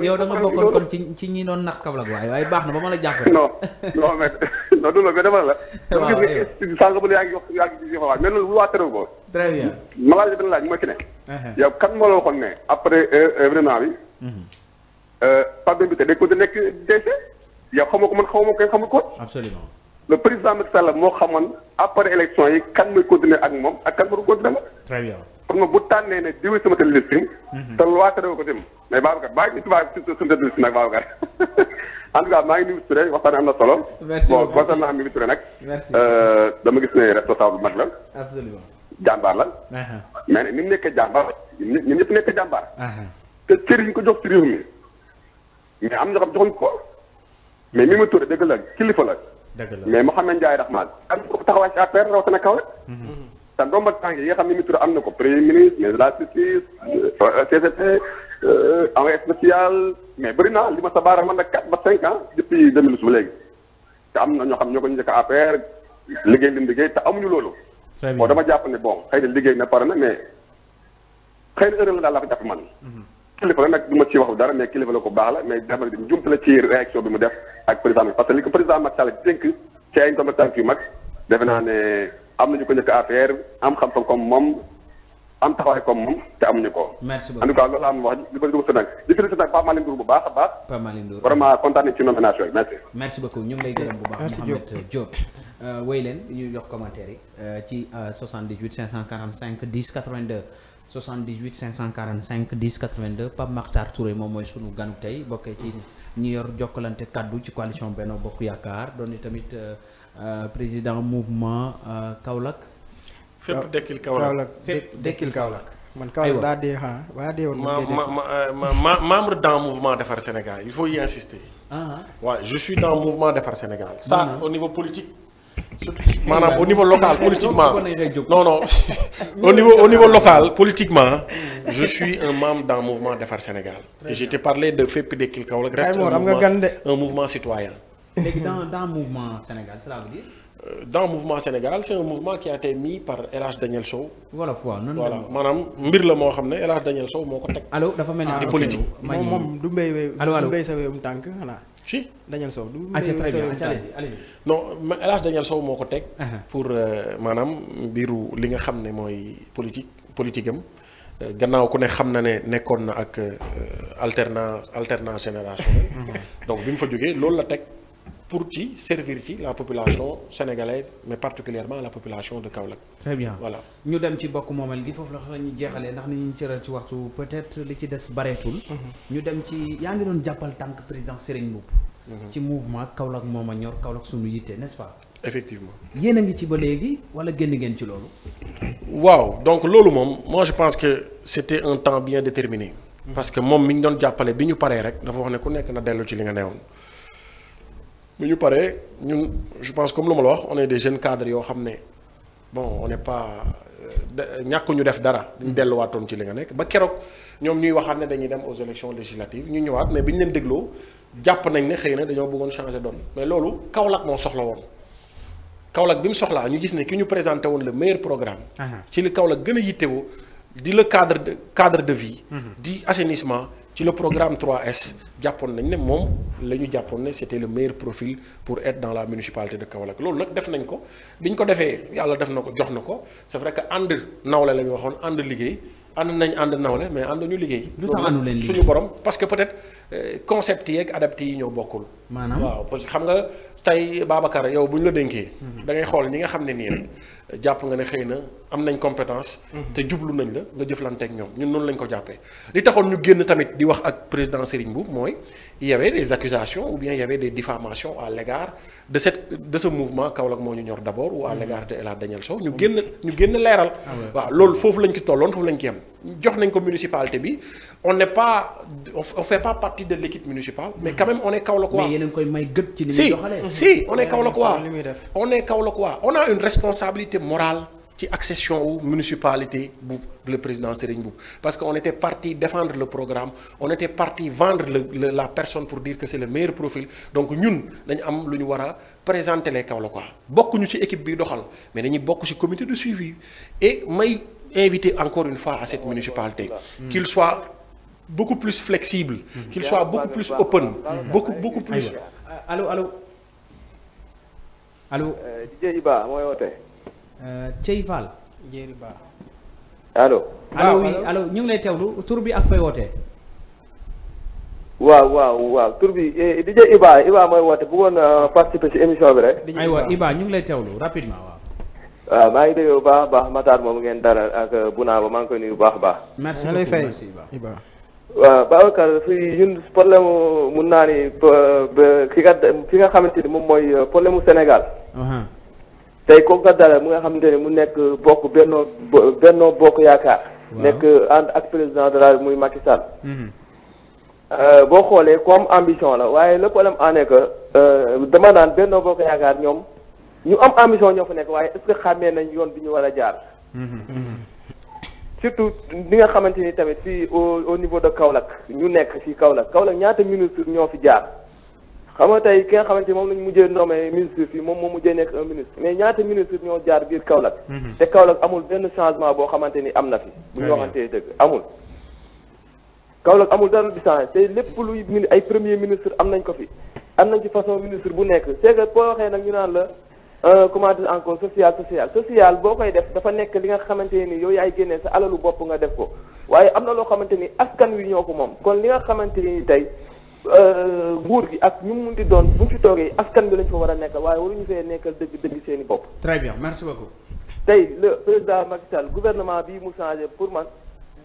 yow da nga bokkoon kon ci ñi doon nax Kaolack waaye baax na ba ma la jàppee. non mais non du la mais dama la. waaw gis nga sànq ba yaa ngi wax mais loolu loi tere ko. très bien. ma laaj benn laaj mooy ki ne. yow kan moo la waxoon ne après événement bi. Pape Demba Bitèye day ko nekk DG yow xamoo ko man xamoo ko kenn xamul ko. absolument. le président Macky Sall moo xamoon après élection yi kan mooy continuer ak moom ak kan moo continuer moom. très bien. kon moom bu tànnee ne diwee sama tëdd liste te loi tere ko dem mais Babacar baa ngi tubaab suñu tëdd liste nag Babacar en tout cas maa ngi nuyu Touré waxtaan am na solo. merci bon waxtaan naa Mimi Touré nag. merci dama gis ne responsable bu mag la. absolument. jàmbaar la. mais nag ni mu nekkee jàmbaar ñun ñëpp nekkee jàmbaar. te cër yi ñu ko jox ci réew mi mais am na ñoo xam joxuñ ko mais Mimi Touré dëgg la kilifa la. dëgg la mais Mouhamed Ndiaye Rahman am ko taxawaay ci APR rawatina kaw rek. te ndomba tànk yi nga xam ne Mimi Touré am na ko premier ministre ministre de la justice CCT envoyé spécial mais bëri na li ma sa baara man nag 4 ba 5 ans depuis 2012 ba léegi te am na ñoo xam ñoo ko njëkk a APR liggéey li mu liggéey te amuñu loolu. très bien bon dama jàpp ne bon xëy na liggéey na pare na mais xëy na erreur la daal laa ko jàpp man. kilifa la nag du ma ci wax dara mais kilifa la ko baax la mais dama jumte la ci réaction bi mu def ak président bi parce que li ko président Macky Sall dénk ci ay ndomba tànk yu mag defe naa ne am nañu ko njëkk APR am xam-xam comme moom am taxawaay comme moom te amuñu ko. merci beaucoup en tout cas loolu am wax li bëri dugg si nag di félicité nag Pape Malick Ndour bu baax a baax. Pape Malick Ndour vraiment kontaan nañu ci nomination yi merci. merci beaucoup ñu ngi lay gërëm bu baax Mouhamed Diop. wéy leen ñu jox commentaire yi ci 78 545 10 82 78 545 10 82 Pape Makhtar Touré moom mooy sunu ganu tey bokkee ci ñi yor jokkalante kaddu ci coalition Benno Bokk Yaakaar doon tamit président mouvement Kaolack. fépp dekkil Kaolack fépp dekkil Kaolack. man Kaolack daa dee xanaa waa dee woon. membre dans mouvement Defar Sénégal il faut y insister. waaw je suis dans mouvement Defar Sénégal. ça au niveau politique. maanaam au niveau local politiquement non au niveau local politiquement je suis un membre dans mouvement Defar Sénégal. et je t'ai parlé de fépp dekkil Kaolack reste un mouvement citoyen. léegi dans mouvement Sénégal cela veut dire. dans mouvement Sénégal c'est un mouvement qui a été mis par El Hadj Daniel Sow. voilà maanaam mbir la moo xam ne El Hadj Daniel Sow moo ko teg. allo dafa mel ni di politique. moom du mbéy allo du mbéy sa wéyum tànk xanaa. si Daniel Sow du mbéy sa wéyum tànk allez-y. non El Hadj Daniel Sow moo ko teg. pour maanaam mbiru li nga xam ne mooy politique am. gannaaw ku ne xam na ne nekkoon na ak alternance générationnelle. donc bi mu fa jógee loolu la teg. pour ci servir ci la population sénégalaise mais particulièrement la population de Kaolack. très bien voilà ñu dem ci bokk moomel gi foofu la ñuy jeexalee ndax ni ñu cëral ci waxtu peut-être li ci des bareetul. ñu dem ci yaa ngi doon jàppal tànk président Serigne Mboup. ci mouvement Kaolack moom a ñor Kaolack sunu yitte n'est-ce pas. effectivement yéen a ngi ci ba léegi wala génn ngeen ci loolu. waaw donc loolu moom moi je pense que c'était un temps bien déterminé. parce que moom mi ñu doon jàppale bi ñu paree rek dafa wax ne ku nekk na dellu ci li nga newoon. bu ñu paree ñun je pense comme lu ma la wax on est des jeunes cadres yoo xam ne bon on n'est pas ñàkkuñu def dara. dañu delluwaatoon ci li nga nekk ba keroog ñoom ñuy waxaat ne dañuy dem aux élections législatives ñu ñëwaat mais bi ñu leen dégloo jàpp nañ ne xëy na dañoo bëggoon changer donne mais loolu Kaolack moo soxla woon. Kaolack bi mu soxlaa ñu gis ne ki ñu présenté woon le meilleur programme. ci li Kaolack gën a yittewoo di le cadre de vie. di assainissement. ci le programme 3S jàppoon nañ ne moom la ñu jàppoon ne c'était le meilleur profil pour être dans la municipalité de Kaolack loolu nag def nañ ko bi ñu ko defee yàlla def na ko jox na ko c'est vrai que ànd nawle la ñu waxoon ànd liggéey ànd nañ ànd nawle mais ànd ñu liggéey. lu tax àndu leen liggéey suñu borom parce que peut-être concept yi ak adapté yi ñoo bokkul. maanaam waaw parce que xam nga tey Babacar yow bu ñu la dénkee. da ngay xool ñi nga xam ne nii rek jàpp nga ne xëy na am nañ compétence. te jublu nañ la nga jëflanteeg ñoom ñun noonu lañ ko jàppee. li taxoon ñu génn tamit di wax ak président Serigne Mboup mooy il y avait des accusations ou bien il y avait des diffamations à l'égard de ce mouvement Kaolack moo ñu ñor d'abord ou à l'égard de El Hadj Daniel Sow ñu génn leeral. waaw loolu foofu lañ ci tolloon foofu lañ ci am jox nañ ko municipalité bi on fait pas partie de l'équipe municipale mais quand même on est Kaolackois. mais yéen a ngi koy may gët ci li muy doxalee. si on est Kaolackois on est Kaolackois on a une responsabilité morale ci accession wu municipalité bu le président Serigne Mboup parce que on était parti défendre le programme on était parti vendre la personne pour dire que c'est le meilleur profil donc ñun dañu am lu ñu war a présenter les Kaolackois bokkuñu ci équipe bi doxal mais dañuy bokk ci comité de suivi et may inviter encore une fois à cette municipalité qu'il soit beaucoup plus flexible qu'il soit beaucoup plus open beaucoup plus allo DJ Iba mooy woote. Thiey Fall. Jéeri Ba. allo. allo oui allo ñu ngi lay teewlu tur bi ak fay wootee. waaw tur bi DJ Iba mooy woote bëggoon participer ci émission bi rek. aywa Iba ñu ngi lay teewlu rapidement waaw. waaw maa ngi dégg bu baax a baax Matar moom ngeen dalal ak Bouna ba maa ngi koy nuyu bu baax a baax. merci lay fay merci Iba. waaw Babacar fii ñun problème mun naa ni ki nga xamante ni moom mooy problème mu Sénégal. tey kooku nga dalal mu nga xamante ni mu nekk Benno Bokk Yaakaar. nekk ànd ak président de la muy Macky Sall. boo xoolee comme ambition la waaye le problème en est que dama naan Benno Bokk Yaakaar ñoom ñu am ambition ñoo fa nekk waaye est-ce que xàmmee nañ yoon bi ñu war a jaar. surtout li nga xamante ni tamit fii au niveau de Kaolack ñu nekk fii Kaolack ñaata ministre ñoo fi jaar. xam nga tey ki nga xamante ni moom lañu mujjee nommé ministre fii moom moo mujjee nekk un ministre mais ñaata ministre ñoo jaar biir Kaolack. te Kaolack amul benn changement boo xamante ni am na fi. bu ñu waxantee dëgg amul. Kaolack amul dara di changé te lépp luy ay premier ministre am nañ ko fi am nañ ci façon ministre bu nekk c'est que boo waxee nag ñu naan la comment dire encore social boo koy def dafa nekk li nga xamante ni yow yaay génnee sa alalu bopp nga def ko waaye am na loo xamante ni askan wi ñoo ko moom kon li nga xamante ni tey nguur gi ak ñu munti doon bu ñu fi toogee askan bi lañ fa war a nekkal waaye waruñu fee nekkal dëgg seen i bopp. très bien merci beaucoup. tey le président Macky Sall gouvernement bii mu changé pour man.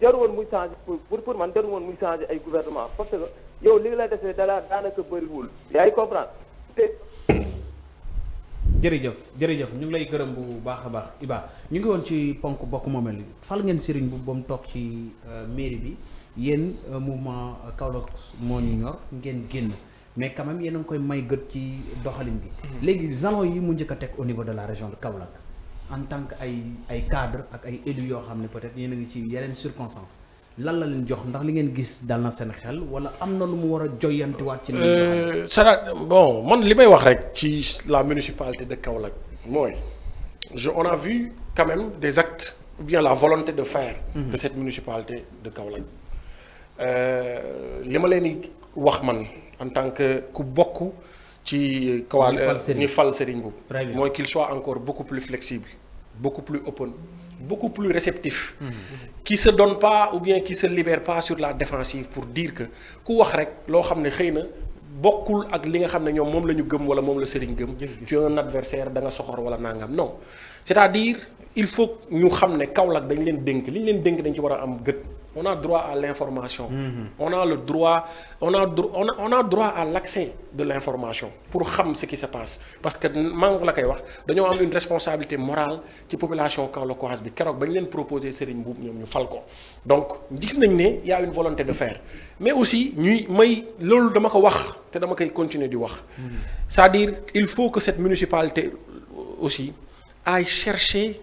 jaru woon muy changé pour man jaru woon muy changé ay gouvernement parce que yow li nga la defee daanaka bëriwul yaa ngi comprendre te. jërëjëf ñu ngi lay gërëm bu baax a baax Iba ñu ngi woon ci ponk bokk moomeel fal ngeen Serigne bu ba mu toog ci mairie bi yéen mouvement Kaolack moo ñu ñor ngeen génn mais quand même yéen a ngi koy may gët ci doxalin bi. léegi jalon yi mu njëkk a teg au niveau de la région de Kaolack. en tant que ay cadre ak ay élus yoo xam ne peut-être yéen a ngi ci yeneen circonstances lan la leen jox ndax li ngeen gis dal na seen xel wala am na lu mu war a joyantiwaat ci bon man li may wax rek ci la municipalité de Kaolack mooy on a vu quand même des actes ou bien la volonté de faire de cette municipalité de Kaolack li ma leen di wax man en tant que ku bokk ci ñu fal Serigne Mboup mooy qu'il soit encore beaucoup plus flexible beaucoup plus open beaucoup plus réceptif qui se donne pas ou bien qui se libère pas sur la défensive pour dire que ku wax rek loo xam ne xëy na bokkul ak li nga xam ne ñoom moom la ñu gëm wala moom la Serigne gëm tu es un adversaire da nga soxor wala nangam non c'est-à-dire il faut ñu xam ne Kaolack dañ leen dénk li ñu leen dénk dañ ci war a am gët on a droit à l'information. On a le droit, on a droit à l'accès de l'information pour xam ce qui se passe parce que maa ngi la koy wax dañoo am une responsabilité morale ci population kaolackoise bi keroog ba ñu leen proposer Serigne Mboup ñoom ñu fal ko donc gis nañ ne y a une volonté de faire mais aussi loolu dama ko wax te dama koy continuer di wax. C'est-à-dire il faut que cette municipalité aussi aille chercher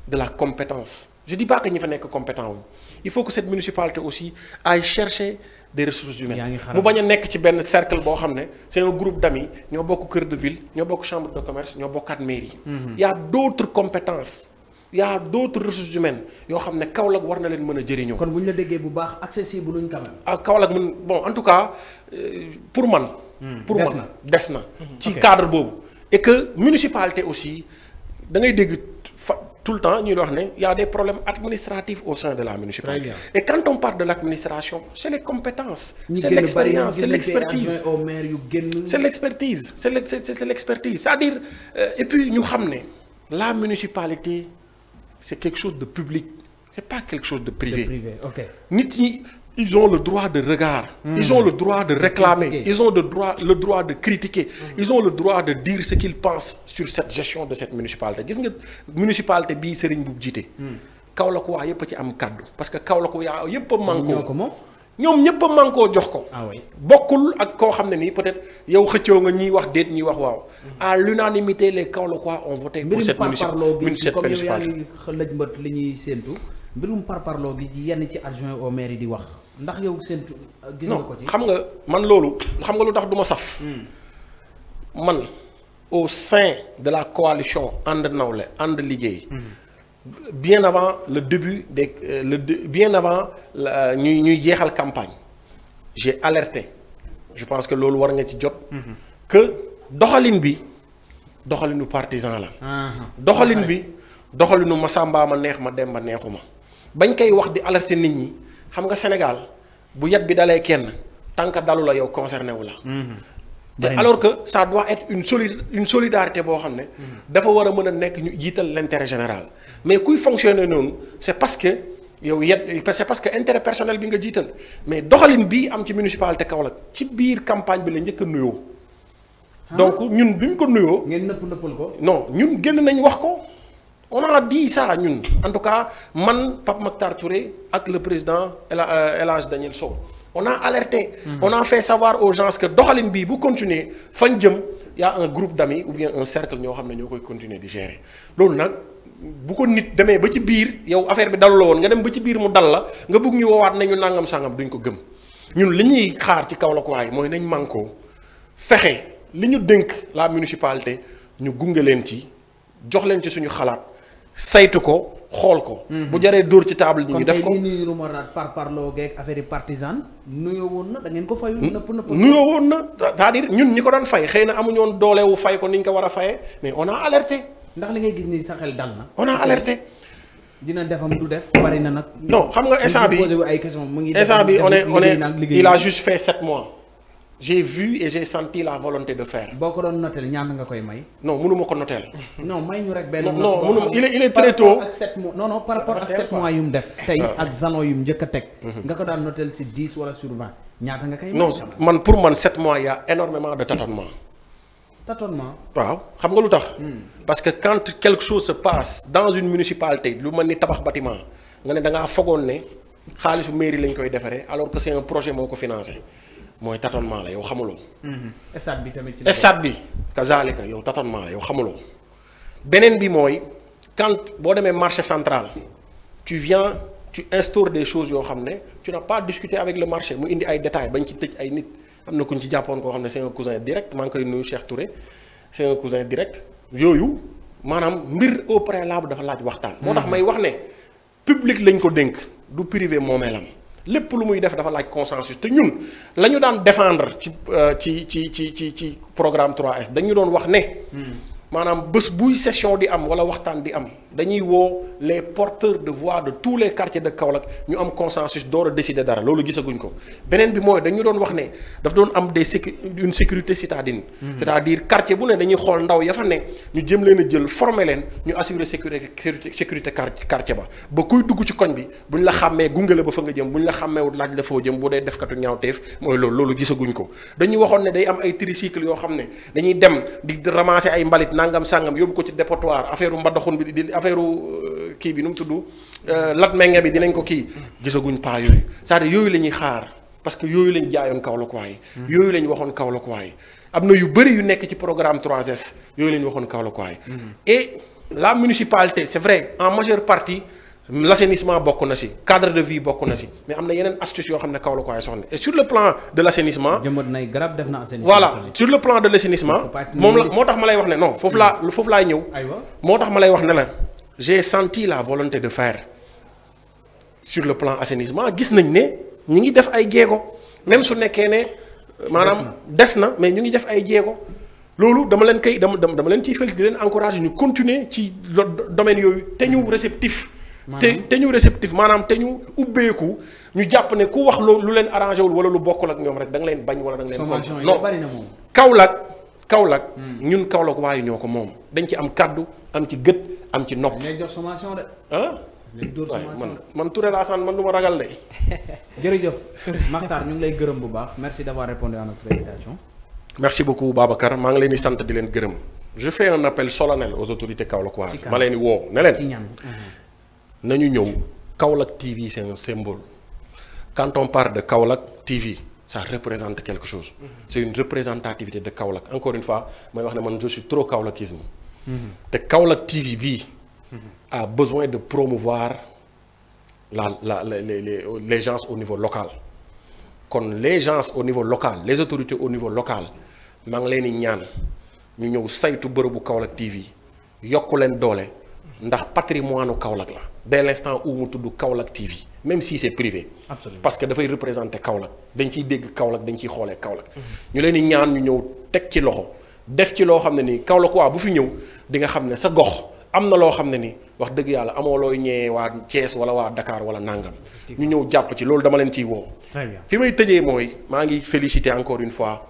de la compétence. Je dis pas que ñi fa nekk compétent wu il faut que cette municipalité aussi aille chercher des ressources humaines mu bañ a nekk ci benn cercle boo xam ne c'est un groupe d'amis ñoo bokk cœur de ville ñoo bokk chambre de commerce ñoo bokkaat mairie. Il y a d'autres compétences il y a d'autres ressources humaines yoo xam ne Kaolack war na leen mën a jëriñoo. kon bu ñu la déggee bu baax accessible luñ quand même. ah Kaolack bon en tout cas pour man. des na ci cadre boobu. et que municipalité aussi da ngay dégg tout le temps ñuy wax ne y a des problèmes administratifs au sein de la municipalité. Et quand on parle de l'administration c'est les compétences. c'est l'expérience c'est l'expertise. c'est l'expertise c'est l'expertise c'est-à-dire et puis ñu xam ne la municipalité c'est quelque chose de public c'est pas quelque chose de privé. nit ñi ils ont le droit de regard. Ils ont le droit de réclamer. Ils ont le droit de critiquer. Ils ont le droit de dire ce qu'ils pensent sur cette gestion de cette municipalité. Gis nga municipalité bii Serigne Mboup jiite. Kaolack waa yëpp a ci am kaddu parce que Kaolack waa yëpp a mànkoo. ñoom ñëpp a mànkoo jox ko. bokkul ak koo xam ne nii peut-être yow xëccoo nga ñiy wax déet ñiy wax waaw. à l'unanimité les Kaolackois ont voté pour cette municipalité. comme yow yaa ngi xëlëj mbët li ñuy séentu mbirum parparloo gi ci yenn ci adjoint au maire yi di wax. ndax yow seen gis nga ko ci. xam nga man loolu xam nga lu tax du ma saf. man au sein de la coalition ànd nawle ànd liggéey. bien avant le début bien avant ñuy jeexal campagne j'ai alerté je pense que loolu war nga ci jot. que doxalin bi doxalinu partisan la. doxalin bi doxalinu Masamba ma neex ma Demba neexuma bañ koy wax di alerter nit ñi. xam nga Sénégal bu yat bi dalee kenn tant que dalu la yow concerné wu la. te alors que ça doit être une solidarité boo xam ne. dafa war a mën a nekk ñu jiital l'intérêt général mais kuy fonctionner noonu c'est parce que yow c'est parce que intérêt personnel bi nga jiital mais doxalin bii am ci municipalité Kaolack ci biir campagne bi la njëkk a nuyoo. donc ñun bi ñu ko nuyoo. ngeen nëppal ko. non ñun génn nañ wax ko. on a dit ça ñun en tout cas man Pape Makhtar Touré ak le président El Hadj Daniel Sow on a alerté. On a fait savoir aux gens que doxalin bii bu continuer fañ jëm y a un groupe d'amis ou bien un cercle ñoo xam ne ñoo koy continuer di gérer loolu nag bu ko nit demee ba ci biir yow affaire bi dalu la woon nga dem ba ci biir mu dal la nga bëgg ñu woowaat nañu nangam sangam duñ ko gëm ñun li ñuy xaar ci Kaolack waay mooy nañ mànkoo fexe li ñu dénk la municipalité ñu gunge leen ci jox leen ci suñu xalaat saytu ko xool ko. bu jaree dóor ci table ñu def ko kon tey nii rumoraat parparloo geeg affaire yi partisane nuyoo woon na da ngeen ko fayu. nëpp nuyoo woon na c'est-à-dire ñun ñi ko doon fay xëy na amuñu woon doolewu fay ko ni ñu ko war a fayee mais on a alerté. ndax li ngay gis ni sa xel dal na. on a alerté. dina defam du def bari na nag. non xam nga instant bi instant bi on est il a juste fait 7 mois. j'ai vu et j'ai senti la volonté de faire. boo ko doon notel ñaata nga koy may. non mënuma ko notel. non may ñu rek benn. non mënuma il est très tôt. ak 7 mois non par rapport ak 7 mois yu mu def. tey ak zano yu mu njëkk a teg. nga ko daan notel si 10 wala sur 20 ñaata nga koy may. non man pour man 7 mois y a énormément de tâtonnement. tâtonnement. waaw xam nga lu tax. parce que quand quelque chose se passe dans une municipalité lu mel ni tabax bâtiment nga ne da ngaa fogoon ne xaalisu mairie lañ koy defaree alors que c'est un projet moo ko financé. mooy tâtonnement la yow xamuloo. stade bi tamit ci stade bi kazaalika yow tâtonnement la yow xamuloo. beneen bi mooy quand boo demee marché central tu instaures des choses yoo xam ne tu n'as pas discuté avec le marché mu indi ay détails bañ ci tëj ay nit am na ku ñu ci jàppoon koo xam ne c'est un cousin direct maa ngi koy nuyu Cheikh Touré c'est un cousin direct yooyu maanaam mbir au préalable dafa laaj waxtaan. moo tax may wax ne public lañ ko dénk du privé moomeelam. lépp lu muy def dafa laaj consensus te ñun la ñu daan défendre ci programme 3S dañu doon wax ne. maanaam bés buy session di am wala waxtaan di am dañuy woo les porteurs de voix de tous les quartiers de Kaolack ñu am consensus door a décider dara loolu gisaguñ ko beneen bi mooy dañu doon wax ne daf doon am une sécurité citadine. c'est-à-dire quartier bu ne dañuy xool ndaw ya fa ne ñu jëm leen a jël former leen ñu assurer sécurité quartier ba kuy dugg ci koñ bi buñ la xàmmee gunge la ba fa nga jëm buñ la xàmmeewut laaj la foo jëm bu dee defkatu ñaawteef mooy loolu gisaguñ ko dañuy waxoon ne day am ay tricycle yoo xam ne dañuy dem di ramasser ay mbalit nangam sangam yóbbu ko ci dépotoir affaire mbaddaxun bi di affaire kii bi nu mu tudd lat menge bi dinañ ko kii gisaguñ pas yooyu c'est-à-dire yooyu la ñuy xaar parce que yooyu lañ jaayoon Kaolack waay yooyu lañ waxoon Kaolack waay am na yu bëri yu nekk ci programme 3S yooyu la ñu waxoon Kaolack waay et la municipalité c'est vrai en majeure partie l'assainissement bokk na ci cadre de vie bokk na ci mais am na yeneen astuce yoo xam ne Kaolack waay soxna et sur le plan de l'assainissement jëmbat nay garab def na assainissement voilà sur le plan de l'assainissement moom la moo tax ma lay wax ne non foofu laay ñëw moo tax ma lay wax ne la j'ai senti la volonté de faire sur le plan assainissement gis nañ ne ñu ngi def ay jéego même su nekkee ne maanaam des na mais ñu ngi def ay jéego loolu dama leen ciy féliciter di leen encourager ñu continuer ci domaine yooyu te ñu réceptif te ñu réceptif maanaam te ñu ubbeeku ñu jàpp ne ku wax lu leen arrangé wul wala lu bokkul ak ñoom rek da nga leen bañ wala da nga leen contre non Kaolack ñun Kaolack waayu ñoo ko moom dañ ci am kaddu am ci gët am ci nopp. ngay jox sommation de. ah waaye man Touré laa sant man du ma ragal de. jërëjëf Makhtar ñu ngi lay gërëm bu baax merci d'avoir répondu à notre invitation. merci beaucoup Babacar maa ngi leen di sant di leen gërëm je fais un appel solennel aux autorités kaolackoises ma leen di woo ne leen nañu ñëw Kaolack TV c'est un symbole quand on parle de Kaolack TV ça représente quelque chose c'est une représentativité de Kaolack encore une fois may wax ne man je suis trop kaolackisme te Kaolack TV bii a besoin de promouvoir les gens au niveau local kon les gens au niveau local les autorités au niveau local maa ngi leen di ñaan ñu ñëw saytu bërëbu Kaolack TV yokku leen doole ndax patrimoine u Kaolack la dès l'instant où mu tudd Kaolack TV même si c'est privé. Absolument. Parce que dafay représenter Kaolack dañ ciy dégg Kaolack dañ ciy xoolee Kaolack. ñu leen di ñaan ñu ñëw teg ci loxo def ci loo xam ne nii Kaolack waa bu fi ñëw di nga xam ne sa gox am na loo xam ne nii wax dëgg yàlla amoo looy ñëwee waa Thiès wala waa Dakar wala nangam. ñu ñëw jàpp ci loolu dama leen ciy woo. fi may tëjee mooy maa ngi féliciter encore une fois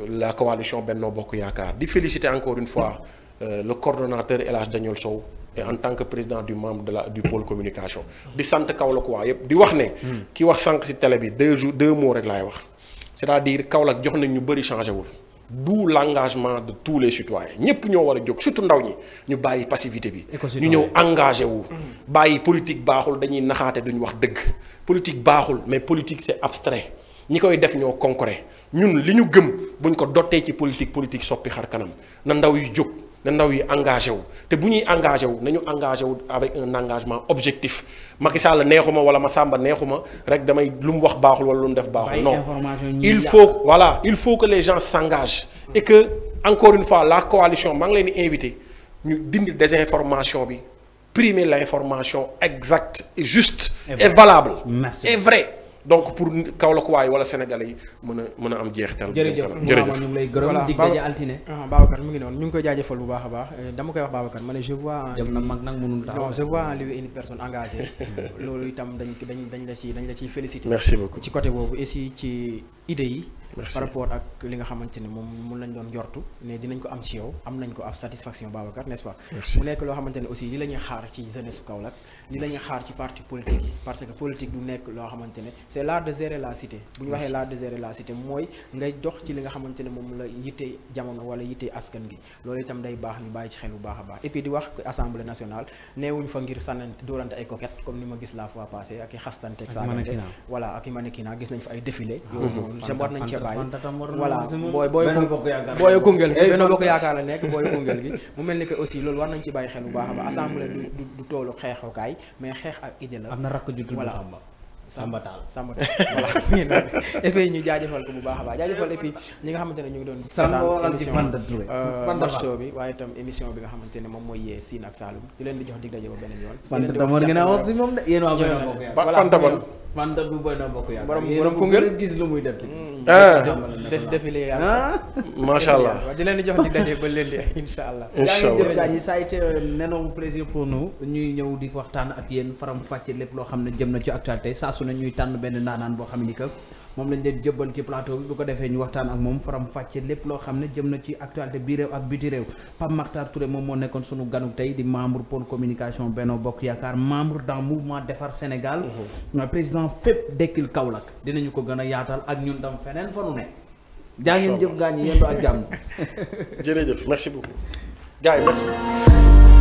la coalition Benno Bokk Yaakaar di féliciter encore une fois le coordonnateur El Hadj Daniel Sow et en tant que président du membre du pôle communication. di sant Kaolack waa yëpp di wax ne. ki wax sànq ci télé bi 2 mots rek laay wax c'est-à-dire Kaolack jox nañ ñu bëri changé wul. d'où l'engagement de tous les citoyens ñëpp ñoo war a jóg surtout ndaw ñi ñu bàyyi passivité bi. ñu ñëw engagé wu. bàyyi politique baaxul dañuy naxaate duñ wax dëgg. politique baaxul mais politique c'est abstrait ñi koy def ñoo concret ñun li ñu gëm buñ ko dottee ci politique soppi xar kanam na ndaw yi jóg na ndaw yi engagé wu te bu ñuy engagé wu nañu engagé wu avec un engagement objectif Macky Sall neexuma wala Massamba neexuma rek damay lu mu wax baaxul wala lu mu def baaxul non il faut que les gens s'engagent et que encore une fois la coalition maa ngi leen di invité ñu dindi désinformation bi primer l'information exacte et juste et valable et vrai donc pour Kaolack waay wala Sénégalais yi mën a am jeexital. jërëjëf ñu ngi lay gërëm dig daje altine. Babacar mu ngi noonu ñu ngi koy jaajëfal bu baax a baax dama koy wax Babacar ma ne je vois. jëm na mag nag mënul taxaw non je vois en lui une personne engagée. loolu itam dañ la ciy féliciter. merci beaucoup ci côté boobu et ci idées yi. merci par rapport ak li nga xamante ne moom lañ doon jortu ne dinañ ko am ci yow am nañ ko ab satisfaction Babacar n'est-ce pas. mu nekk loo xamante ne aussi li la ñuy xaar ci jeunesse su Kaolack li la ñuy xaar ci parti politique yi parce que politique du nekk loo xamante ne c'est l'art de gérer la cité. bu ñu waxee l'art de gérer la cité mooy ngay dox ci li nga xamante ne moom la yitte jamono wala yitte askan gi loolu itam day baax ñu bàyyi ci xel bu baax a baax et puis di wax assemblée nationale neewuñ fa ngir sànnante dóorante ay coquette comme ni ma gis la fois passée ak i xastante ak saagante voilà ak i mannequinat gis nañ fa ay défilé yooyu noonu war nañ cee bàyyi voilà booy Koungheul gi Benno Bokk Yaakaar la nekk booy Koungheul gi mu mel ni que aussi loolu war nañ ci bàyyi xel bu baax a baax assemblée du toolu xeexukaay mais xeex ak idée la am na rakk ju tudd Samba Tall voilà mu ngi noonu et puis ñu jaajëfal ko bu baax a baax jaajëfal et puis ñi nga xamante ne ñu ngi doon seetaan émission marché bi waaye itam émission bi nga xamante ne moom mooy yee Sine ak Saloum di leen di jox dig daje ba beneen yoon Fanta war ngeen a wax ci moom de yéen waa Benno Bokk Yaakaar Fanta bon Fanta bu Benno Bokk Yaakaar borom Koungheul gis lu muy def ci def défilé yàlla macha allah di leen di jox dig daje ba leen di incha allah gaañi ça a été un énorme plaisir pour nous ñuy ñëw di waxtaan ak yéen faram fàcce lépp loo xam ne jëm na ci actualité saa su ne ñuy tànn benn ndaanaan boo xam ni que moom lañ leen jëbbal ci plateau bi bu ko defee ñu waxtaan ak moom faram fàcce lépp loo xam ne jëm na ci actualité bii réew ak biti réew Pape Makhtar Touré moom moo nekkoon sunu ganu tey di membre pôle communication Benno Bokk Yaakaar membre dans mouvement Defar Sénégal président fépp dekkil Kaolack dinañu ko gën a yaatal ak ñun tam feneen fa nu ne jaa ngeen jëf gaañ yi yéen ak jàmm jërëjëf merci beaucoup gars yi merci